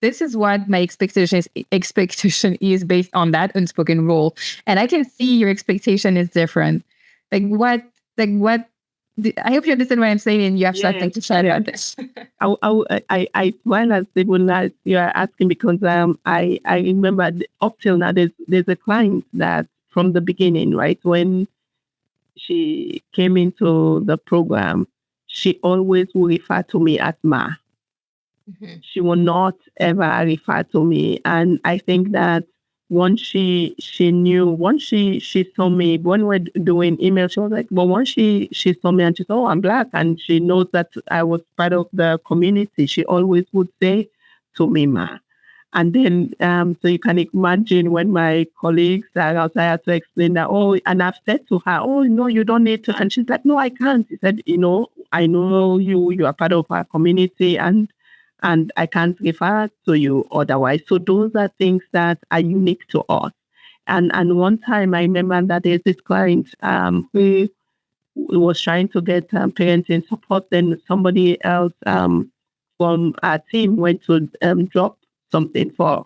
Speaker 1: this is what my expectation is based on that unspoken rule, and I can see your expectation is different. I hope you understand what I'm saying, and you have something to share about this.
Speaker 2: I while as you are asking, because I remember up till now there's a client that from the beginning, right, when she came into the program, she always will refer to me as Ma. Mm-hmm. She will not ever refer to me. And I think that once she knew, once she saw me, when we're doing email, she was like, well, once she saw me and she said, oh, I'm Black, and she knows that I was part of the community, she always would say to me, Ma. And then, so you can imagine when my colleagues are outside, I have to explain that, and I've said to her, oh, no, you don't need to. And she's like, no, I can't. She said, I know you are part of our community, and I can't refer to you otherwise. So those are things that are unique to us. And one time I remember that there's this client who was trying to get parenting support. Then somebody else from our team went to drop something for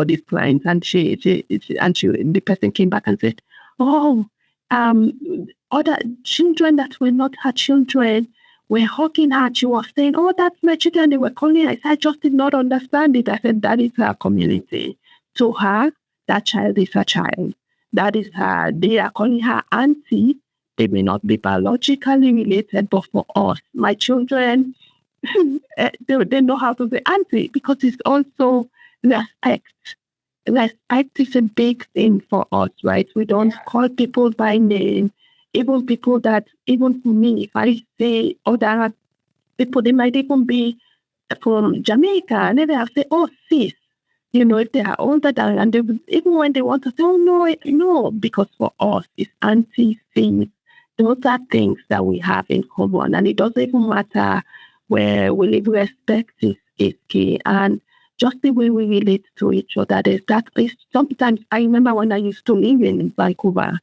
Speaker 2: this client, and the person came back and said, oh, other children that were not her children were hugging her. She was saying, "Oh, that's my children." They were calling her. I just did not understand it. I said, that is her community. To her, that child is her child. That is her. They are calling her auntie. They may not be biologically related, but for us, my children, they know how to say auntie because it's also respect. Respect is a big thing for us, right? We don't call people by name. Even people that, even for me, if I say other people, they might even be from Jamaica, and then they'll say, "Oh, sis," if they are older than, and they, even when they want to say, "Oh, no, no," because for us, it's auntie things. Those are things that we have in common, and it doesn't even matter where we live. Respect is key, and just the way we relate to each other. Sometimes I remember when I used to live in Vancouver.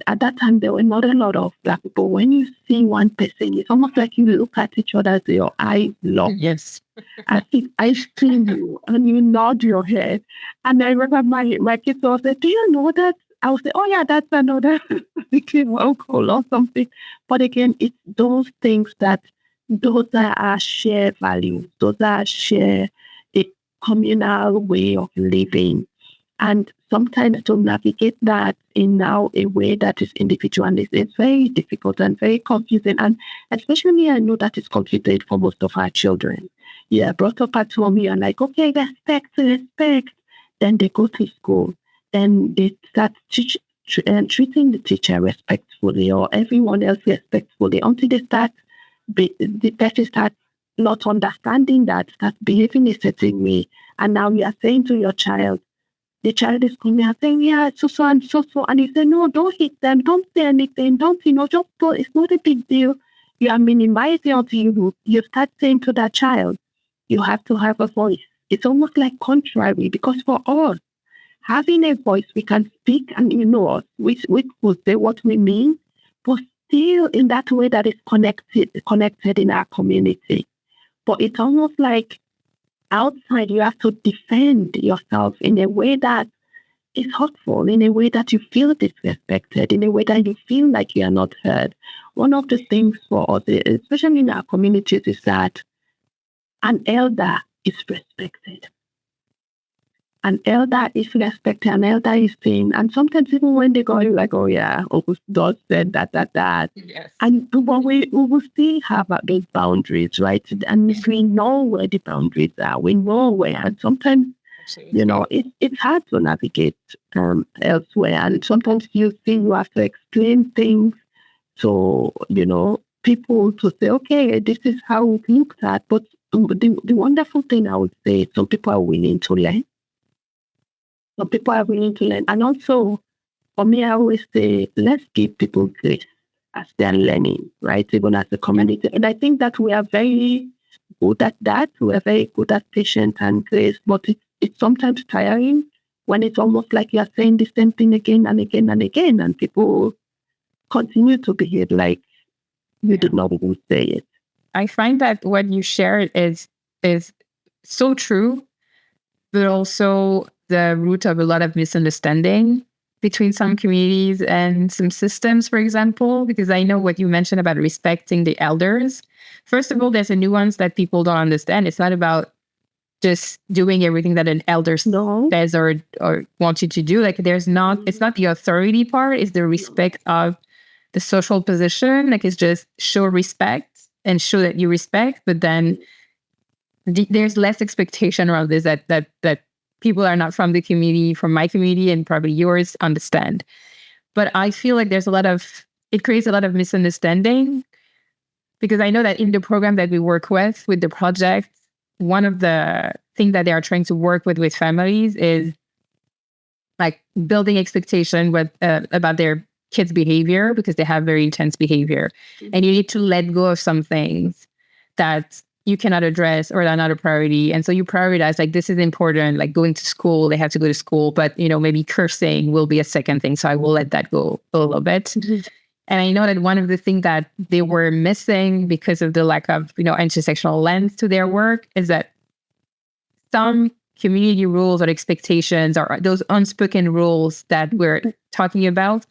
Speaker 2: At that time, there were not a lot of Black people. When you see one person, it's almost like you look at each other, your eyes lock.
Speaker 1: Yes.
Speaker 2: I think I see you and you nod your head. And I remember my kids will say, "Do you know that?" I will say, "Oh yeah, that's another uncle or something." But again, it's those things those are our shared values. Those are shared a communal way of living. And sometimes to navigate that in now a way that is individualist, it's very difficult and very confusing. And especially I know that it's complicated for most of our children. Yeah, brought up at home, you're like, okay, respect. Then they go to school. Then they start treating the teacher respectfully or everyone else respectfully until the person starts not understanding that, start behaving a certain way. And now you are saying to your child, the child is coming and saying, "Yeah, so and so." And you say, "No, don't hit them. Don't say anything. Don't, just go. It's not a big deal." You are minimizing until you start saying to that child, "You have to have a voice." It's almost like contrary because for us, having a voice, we can speak and us, we will say what we mean, but still in that way that is connected in our community. But it's almost like outside, you have to defend yourself in a way that is hurtful, in a way that you feel disrespected, in a way that you feel like you are not heard. One of the things for us, especially in our communities, is that an elder is respected. An elder is respected, an elder is seen. And sometimes even when they go, you're like, "Oh yeah, Uncle Dot said that.
Speaker 1: Yes.
Speaker 2: And but we will still have those boundaries, right? And if we know where the boundaries are, we know where. And sometimes, it's hard to navigate elsewhere. And sometimes you have to explain things to, people to say, "Okay, this is how it looks at." But the wonderful thing I would say, some people are willing to learn. Some people are willing to learn. And also, for me, I always say, let's give people grace as they're learning, right? Even as a community. And I think that we are very good at that. We are very good at patience and grace, but it's sometimes tiring when it's almost like you're saying the same thing again and again and again, and people continue to behave like you did not even say it.
Speaker 1: I find that what you shared is so true, but also the root of a lot of misunderstanding between some communities and some systems, for example, because I know what you mentioned about respecting the elders. First of all, there's a nuance that people don't understand. It's not about just doing everything that an elder says or wants you to do. Like it's not the authority part, it's the respect of the social position. Like it's just show respect and show that you respect, but then there's less expectation around this that people are not from the community, from my community and probably yours, understand. But I feel like it creates a lot of misunderstanding because I know that in the program that we work with the project, one of the things that they are trying to work with families is like building expectation about their kids' behavior because they have very intense behavior. Mm-hmm. And you need to let go of some things that you cannot address or are not a priority. And so you prioritize, like, this is important, like going to school, they have to go to school, but, maybe cursing will be a second thing. So I will let that go a little bit. Mm-hmm. And I know that one of the things that they were missing because of the lack of, intersectional lens to their work is that some community rules or expectations or those unspoken rules that we're talking about,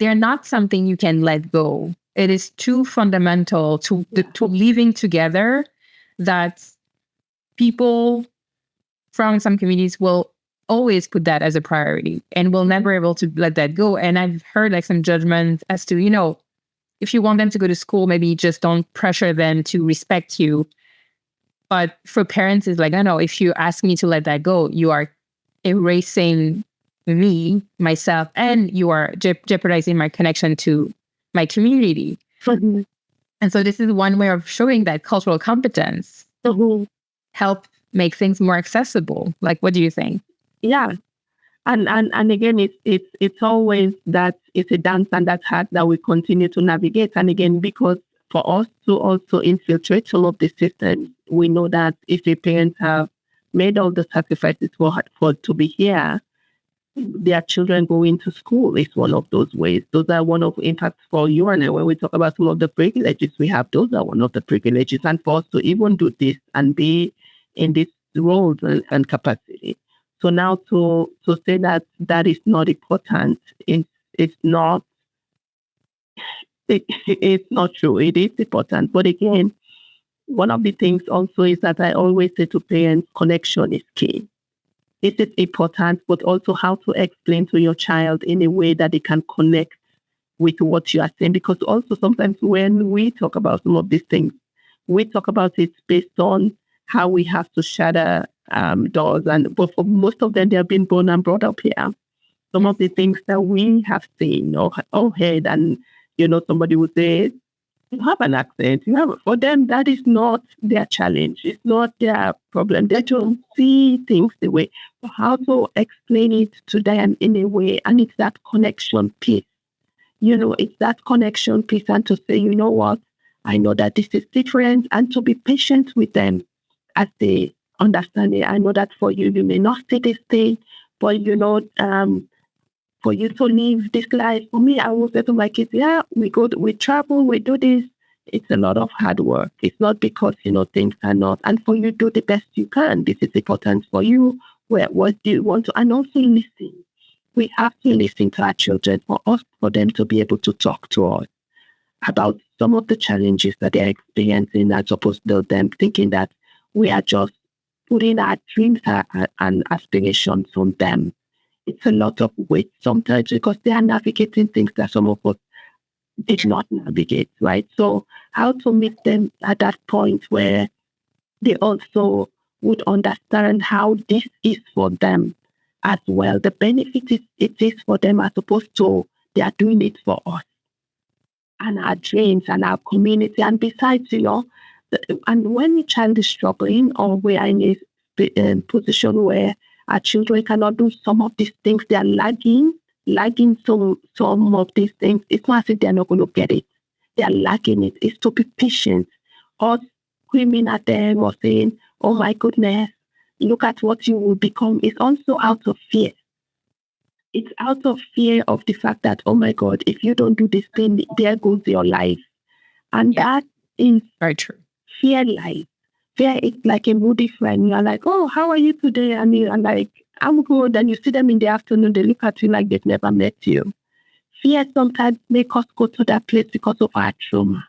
Speaker 1: they're not something you can let go. It is too fundamental to living together that people from some communities will always put that as a priority and will never able to let that go. And I've heard like some judgments as to, if you want them to go to school, maybe just don't pressure them to respect you. But for parents, it's like, I know if you ask me to let that go, you are erasing me, myself, and you are jeopardizing my connection to my community. And so this is one way of showing that cultural competence help make things more accessible. Like, what do you think?
Speaker 2: Yeah. And again, it's always that it's a dance and that art that we continue to navigate. And again, because for us to also infiltrate some of the systems, we know that if the parents have made all the sacrifices for to be here, their children going to school is one of those ways. Those are one of, in fact, for you and I, when we talk about some of the privileges we have, those are one of the privileges. And for us to even do this and be in this role and capacity. So now to say that is not important, it's not true. It is important. But again, one of the things also is that I always say to parents, connection is key. It is important, but also how to explain to your child in a way that they can connect with what you are saying. Because also sometimes when we talk about some of these things, we talk about it based on how we have to shatter doors. But for most of them, they have been born and brought up here. Some of the things that we have seen or heard, and somebody would say, you have an accent. For them, that is not their challenge. It's not their problem. They don't see things the way. But how to explain it to them in a way, and it's that connection piece. It's that connection piece, and to say, you know what, I know that this is different, and to be patient with them as they understand it. I know that for you, you may not see this thing, but for you to live this life. For me, I will say to my kids, yeah, we travel, we do this. It's a lot of hard work. It's not because, things are not. And for you, do the best you can. This is important for you. What do you want to? And also listen. We have to listen to our children for them to be able to talk to us about some of the challenges that they're experiencing, as opposed to them thinking that we are just putting our dreams and aspirations on them. It's a lot of weight sometimes because they are navigating things that some of us did not navigate, right? So how to meet them at that point where they also would understand how this is for them as well. The benefit it is for them as opposed to they are doing it for us and our dreams and our community. And besides, and when a child is struggling or we are in a position where our children cannot do some of these things, they are lagging some of these things. It's not as if they're not going to get it. They are lacking it. It's to be patient. Or screaming at them or saying, oh my goodness, look at what you will become. It's also out of fear. It's out of fear of the fact that, oh my God, if you don't do this thing, there goes your life. And that is
Speaker 1: very true.
Speaker 2: Fear life. Fear is like a moody friend. You're like, oh, how are you today? And you're like, I'm good. And you see them in the afternoon, they look at you like they've never met you. Fear sometimes makes us go to that place because of our trauma.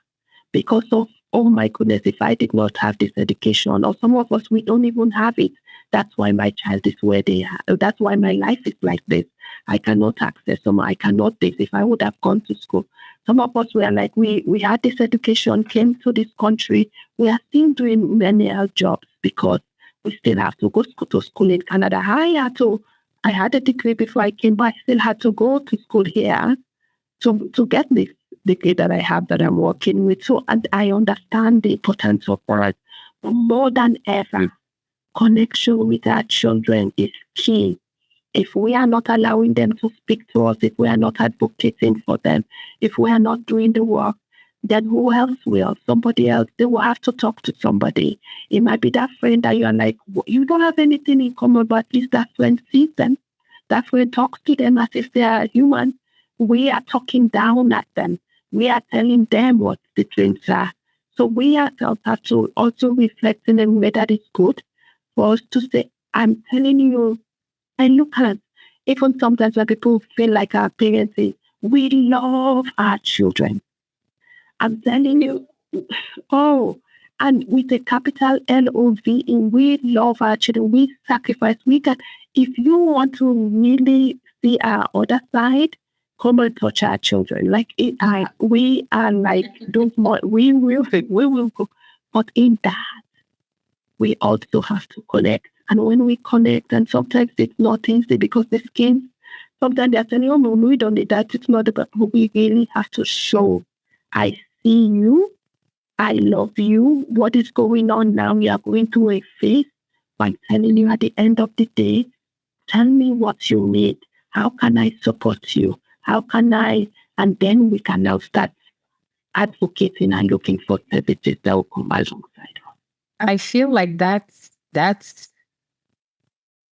Speaker 2: Because of, oh my goodness, if I did not have this education, or some of us, we don't even have it. That's why my child is where they are. That's why my life is like this. I cannot access them. I cannot this. If I would have gone to school. Some of us were like, we had this education, came to this country. We are still doing menial jobs because we still have to go to school in Canada. I had a degree before I came, but I still had to go to school here to get this degree that I have that I'm working with. So and I understand the importance of it. But more than ever, connection with our children is key. If we are not allowing them to speak to us, if we are not advocating for them, if we are not doing the work, then who else will? Somebody else. They will have to talk to somebody. It might be that friend that you are like, you don't have anything in common, but at least that friend sees them. That friend talks to them as if they are human. We are talking down at them. We are telling them what the dreams are. So we ourselves have to also reflect in a way that is good for us to say, I'm telling you, I look at even sometimes when people feel like our parents say, We love our children. I'm telling you, oh, and with a capital LOVE, we love our children. We sacrifice. We can, if you want to really see our other side, come and touch our children. Like we are like don't more. We will go, but in that we also have to connect. And when we connect, and sometimes it's not easy because the skin. Sometimes they're telling, oh, no, we don't need that. It's not about, we really have to show, I see you, I love you. What is going on now? You are going through a phase. I'm telling you at the end of the day, tell me what you need. How can I support you? How can I? And then we can now start advocating and looking for services that will come alongside.
Speaker 1: I feel like that's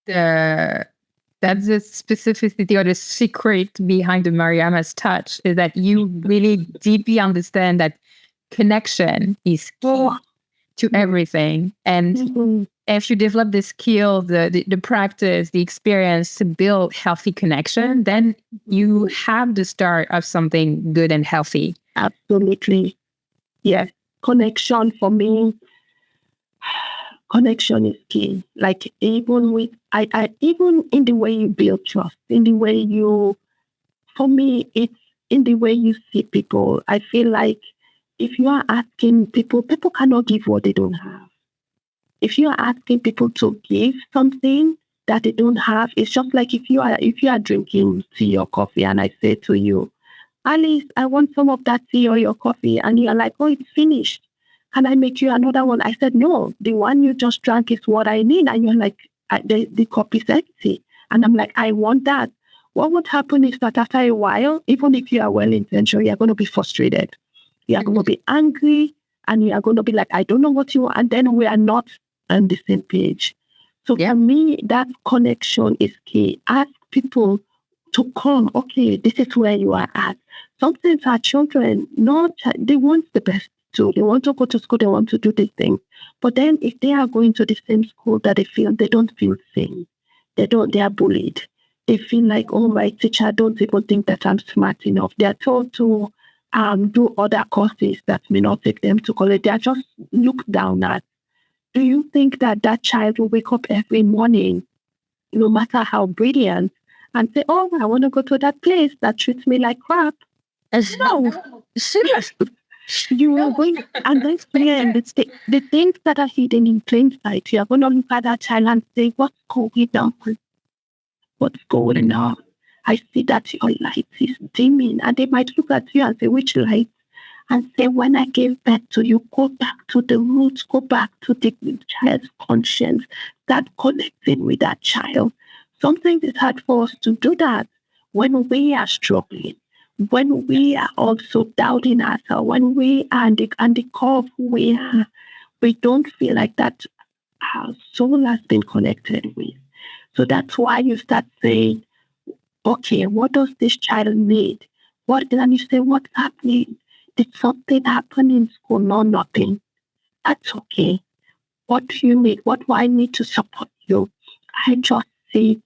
Speaker 1: the that's the specificity or the secret behind the Mariama's touch, is that you really deeply understand that connection is key to everything. And if you develop the skill, the practice, the experience to build healthy connection, then you have the start of something good and healthy.
Speaker 2: Absolutely. Yes. Connection for me, connection is key. Like even with even in the way you build trust, in the way you, for me, it's in the way you see people. I feel like if you are asking people, people cannot give what they don't have. If you are asking people to give something that they don't have, it's just like if you are drinking tea or coffee, and I say to you, Alice, I want some of that tea or your coffee, and you're like, oh, it's finished. Can I make you another one? I said, no, the one you just drank is what I need. And you're like, the cup is empty. And I'm like, I want that. What would happen is that after a while, even if you are well intentioned, you're going to be frustrated. You're going to be angry, and you are going to be like, I don't know what you want. And then we are not on the same page. So for me, that connection is key. Ask people to come. Okay, this is where you are at. Sometimes our children, they want the best too. They want to go to school. They want to do these things. But then if they are going to the same school that they don't feel seen. They are bullied. They feel like, oh, my teacher don't even think that I'm smart enough. They are told to do other courses that may not take them to college. They are just looked down at. Do you think that that child will wake up every morning, no matter how brilliant, and say, oh, I want to go to that place that treats me like crap? No. You are going, and that's the things that are hidden in plain sight. You are going to look at that child and say, what's going on? What's going on? I see that your light is dimming. And they might look at you and say, which light? And say, when I gave birth to you, go back to the roots, go back to the child's conscience, start connecting with that child. Sometimes it's hard for us to do that when we are struggling, when we are also doubting ourselves, when we are on the core of who we are. We don't feel like that our soul has been connected with. So that's why you start saying, okay, what does this child need? And you say, what's happening? Did something happen in school? No, nothing. That's okay. What do you need? What do I need to support you? I just say,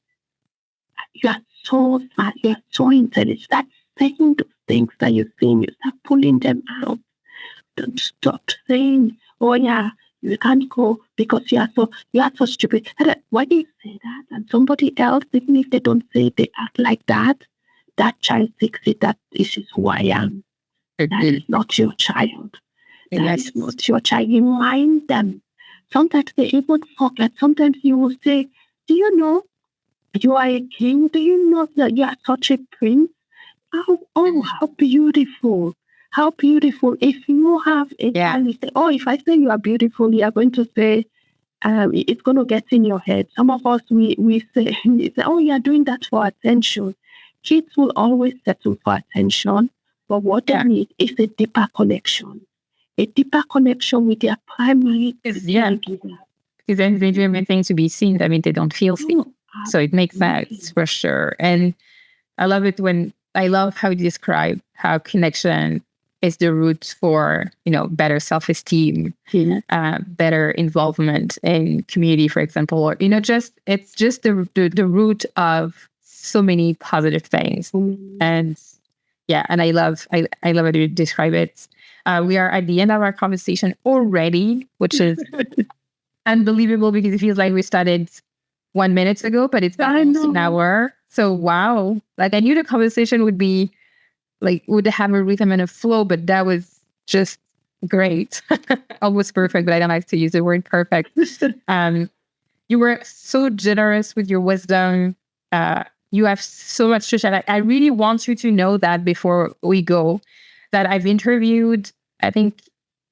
Speaker 2: you are so smart, you're so intelligent. Start saying those things that you're saying. You start pulling them out. Don't stop saying, oh yeah, you can't go because you are so stupid. Why do you say that? And somebody else, even if they don't say it, they act like that. That child thinks it, that this is who I am. That is not your child. That is not your child. You mind them. Sometimes they even forget. Sometimes you will say, do you know you are a king? Do you know that you are such a prince? How beautiful. How beautiful. If you have a child, you say, oh, if I say you are beautiful, you are going to say, it's going to get in your head. Some of us, we say, oh, you are doing that for attention. Kids will always settle for attention, but what they need is a deeper connection. A deeper connection with their primary.
Speaker 1: Because then they do everything to be seen. I mean, they don't feel seen. So it makes sense for sure. And I love how you describe how connection is the root for, better self-esteem, better involvement in community, for example, or, it's just the root of so many positive things. And Yeah, and I love how you describe it. We are at the end of our conversation already, which is unbelievable because it feels like we started 1 minute ago, but it's been almost an hour. So wow, like I knew the conversation would be like would have a rhythm and a flow, but that was just great, almost perfect. But I don't like to use the word perfect. Um, you were so generous with your wisdom. You have so much to share. I really want you to know that before we go, that I've interviewed, I think,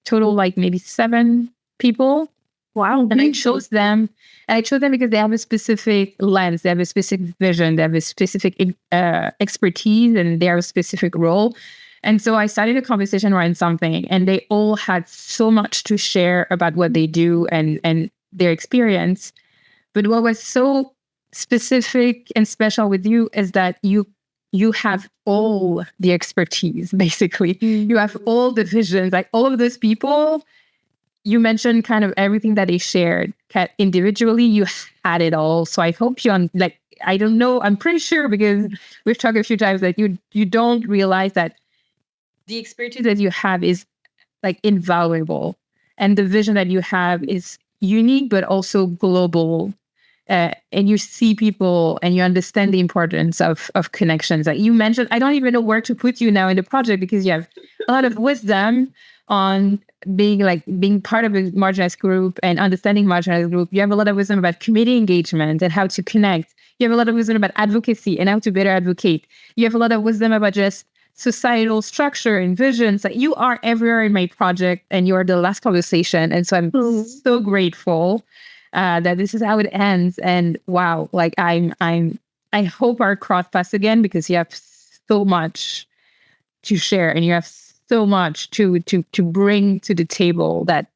Speaker 1: total like maybe 7 people.
Speaker 2: Wow.
Speaker 1: And I chose them. And I chose them because they have a specific lens, they have a specific vision, they have a specific expertise, and they have a specific role. And so I started a conversation around something, and they all had so much to share about what they do and their experience. But what was so specific and special with you is that you have all the expertise, basically. You have all the visions, like all of those people. You mentioned kind of everything that they shared. Individually, you had it all. So I hope like, I don't know, I'm pretty sure because we've talked a few times that you don't realize that the expertise that you have is like invaluable. And the vision that you have is unique, but also global. And you see people and you understand the importance of connections. Like you mentioned, I don't even know where to put you now in the project because you have a lot of wisdom on being part of a marginalized group and understanding marginalized group. You have a lot of wisdom about community engagement and how to connect. You have a lot of wisdom about advocacy and how to better advocate. You have a lot of wisdom about just societal structure and visions. Like you are everywhere in my project, and you are the last conversation. And so I'm so grateful that this is how it ends. And wow, like I hope our cross paths again because you have so much to share and you have so much to bring to the table that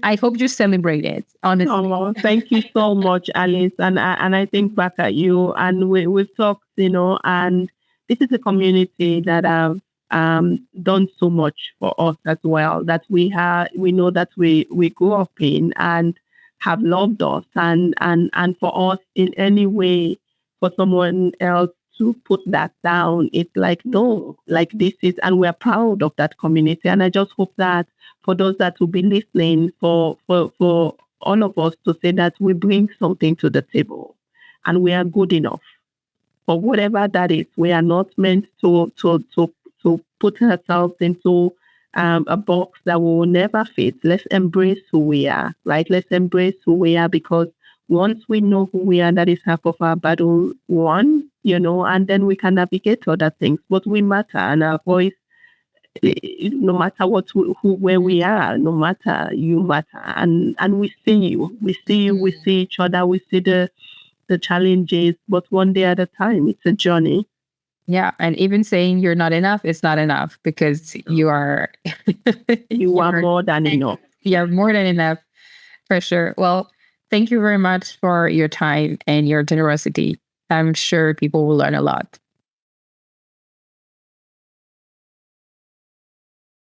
Speaker 1: I hope you celebrate it. Honestly,
Speaker 2: Oh, thank you so much, Alice. And I think back at you, and we've talked, and this is a community that have done so much for us as well. That we know that we grew up in and have loved us, and for us in any way, for someone else to put that down, it's like no, like this is, and we're proud of that community. And I just hope that for those that will be listening, for all of us to say that we bring something to the table and we are good enough for whatever that is. We are not meant to put ourselves into a box that will never fit. Let's embrace who we are, right? Let's embrace who we are because once we know who we are, that is half of our battle won, and then we can navigate other things. But we matter, and our voice, no matter where we are, no matter, you matter, and we see you, we see each other, we see the challenges, but one day at a time. It's a journey.
Speaker 1: Yeah, and even saying you're not enough is not enough because you are
Speaker 2: you are more than enough.
Speaker 1: You're more than enough, for sure. Well, thank you very much for your time and your generosity. I'm sure people will learn a lot.